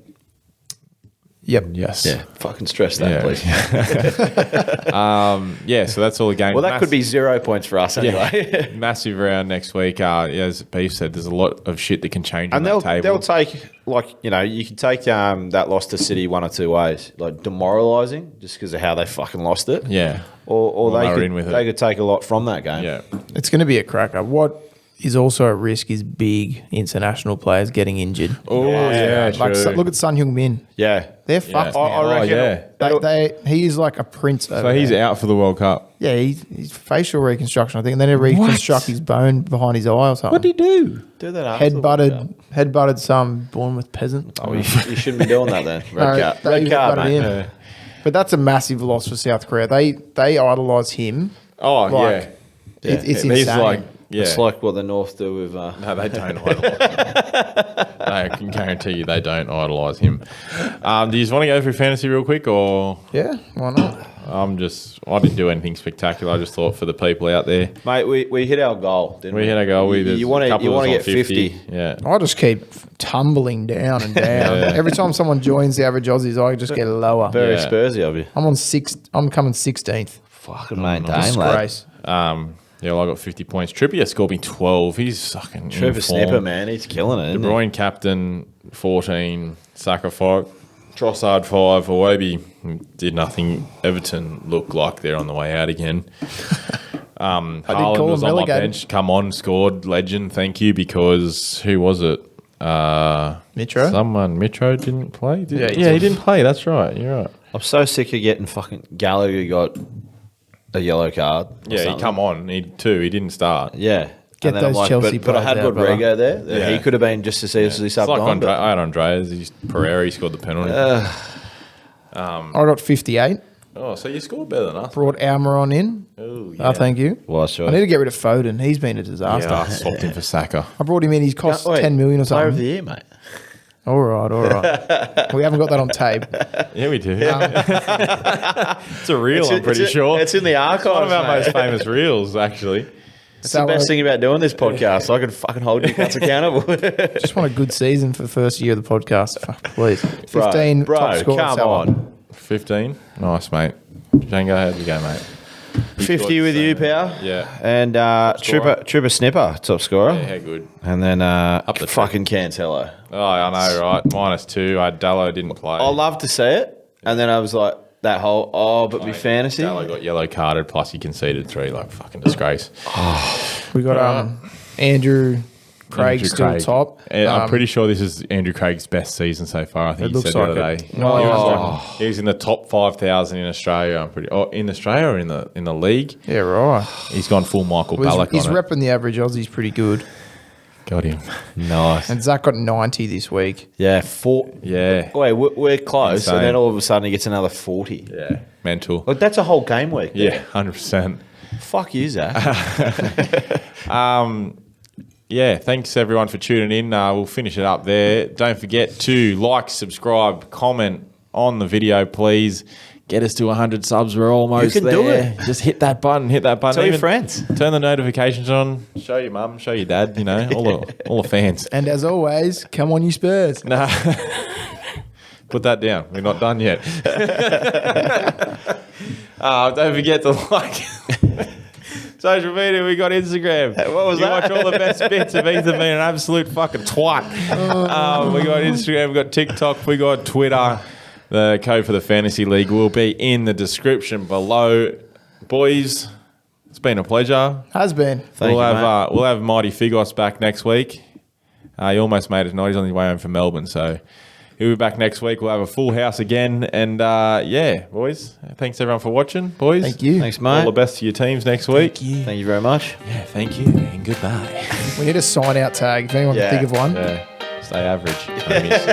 Yep. Yes. Yeah, fucking stress that, please. Yeah, so that's all the game. Well, that could be 0 points for us anyway. Massive round next week. As Beef said, there's a lot of shit that can change And on that they'll table. take, you can take that loss to City one or two ways. Like demoralising, just because of how they fucking lost it. Yeah. Or they they were could, in with they it. could take a lot from that game. Yeah. It's going to be a cracker. What is also at risk is big international players getting injured. Oh, yeah, Like, true. look at Sun Heung-min. Yeah. They're fucked. Yeah. now. I reckon He is like a prince. Over So he's there. out for the World Cup. Yeah, he's facial reconstruction, I think, and then he reconstruct his bone behind his eye or something. What did he do? do that after the World Cup. Headbutted some Bournemouth peasant. Oh, you shouldn't be doing that then. No, Red they card, headbutted mate. him. But that's a massive loss for South Korea. They idolise him. Oh, Like, yeah. It's He's insane. like, yeah. It's like what the North do with... No, they don't idolise him. I can guarantee you they don't idolise him. Do you just want to go through fantasy real quick, or Yeah, why not? I didn't do anything spectacular. I just thought for the people out there. Mate, we hit our goal, didn't we? We hit a goal. You want to get 50. Yeah. I just keep tumbling down and down. Yeah. Every time someone joins the average Aussies, I just get lower. Very Yeah. Spursy of you. I'm coming 16th. Fucking maintain, Disgrace. Yeah, well, I got 50 points. Trippier scored me 12. He's fucking Trevor in form. Snipper, man. He's killing it, De isn't he? Bruyne captain, 14. Saka 5. Trossard 5. Iwobi did nothing. Everton look like they're on the way out again. Haaland call was him on my relegated. bench. Come on, scored. Legend, thank you, because who was it? Mitro? Someone. Mitro didn't play? Yeah, he he did. didn't play. That's right. You're right. I'm so sick of getting fucking Gallagher got a yellow card. or Yeah, he something. come on. He didn't start. Yeah. Get And then I'm those Chelsea but I had players out, Rodrigo there. Yeah. He could have been just as easily It's subbed like on. I had Andreas. Pereira scored the penalty. I got 58. Oh, so you scored better than us. Brought Almiron in. Oh, Oh, thank you. Well, I sure. need to get rid of Foden. He's been a disaster. Yeah, I swapped him for Saka. I brought him in. He's cost 10 million or Player of the something. year, mate. All right. We haven't got that on tape. Yeah, we do. It's a reel, I'm pretty sure. It's in the archives, one of our mate. most famous reels, actually. It's the best thing about doing this podcast. I can fucking hold you guys accountable. Just want a good season for the first year of the podcast. Fuck, please. 15 bro, top scorer. come Salah. on. 15. Nice, mate. Django, how'd you go, mate? 50 with you, pal. Yeah. And scorer. Tripper Snipper, top scorer. Yeah, how good. And then the fucking Cancelo. Oh, I know, right? -2. Dallo didn't play. I love to see it. And then I was like, That whole, but be fantasy. Dallo got yellow carded, plus he conceded 3. Like, fucking disgrace. We got Andrew Craig still top. I'm pretty sure this is Andrew Craig's best season so far. I think he said the other day. He was in the top 5,000 in Australia. I'm pretty. In Australia or in the league? Yeah, right. He's gone full Michael Ballack. He's on repping the average Aussies pretty good. Got him. Nice. And Zach got 90 this week. Yeah, 4. Yeah. Wait, we're close, Insane. and then all of a sudden he gets another 40. Yeah. Mental. Look, that's a whole game week. Yeah, 100%. Fuck you, Zach. Yeah, thanks everyone for tuning in. We'll finish it up there. Don't forget to like, subscribe, comment on the video, please. Get us to 100 subs. We're almost there. You can do it. Just hit that button. Tell your friends. Turn the notifications on. Show your mum. Show your dad. You know, all the fans. And as always, come on, you Spurs. Nah. Put that down. We're not done yet. Don't forget to like social media. We got Instagram. What was that? Watch all the best bits of Ethan being an absolute fucking twat. We got Instagram. We got TikTok. We got Twitter. The code for the Fantasy League will be in the description below. Boys, it's been a pleasure. Has been. Thank you, mate. We'll have Mighty Figos back next week. He almost made it. No, he's on his way home from Melbourne, so he'll be back next week. We'll have a full house again. And, yeah, boys, thanks everyone for watching, boys. Thank you. Thanks, mate. All the best to your teams next week. Thank you very much. Yeah, thank you, and goodbye. We need a sign out tag if anyone can think of one. Yeah, stay average. homies.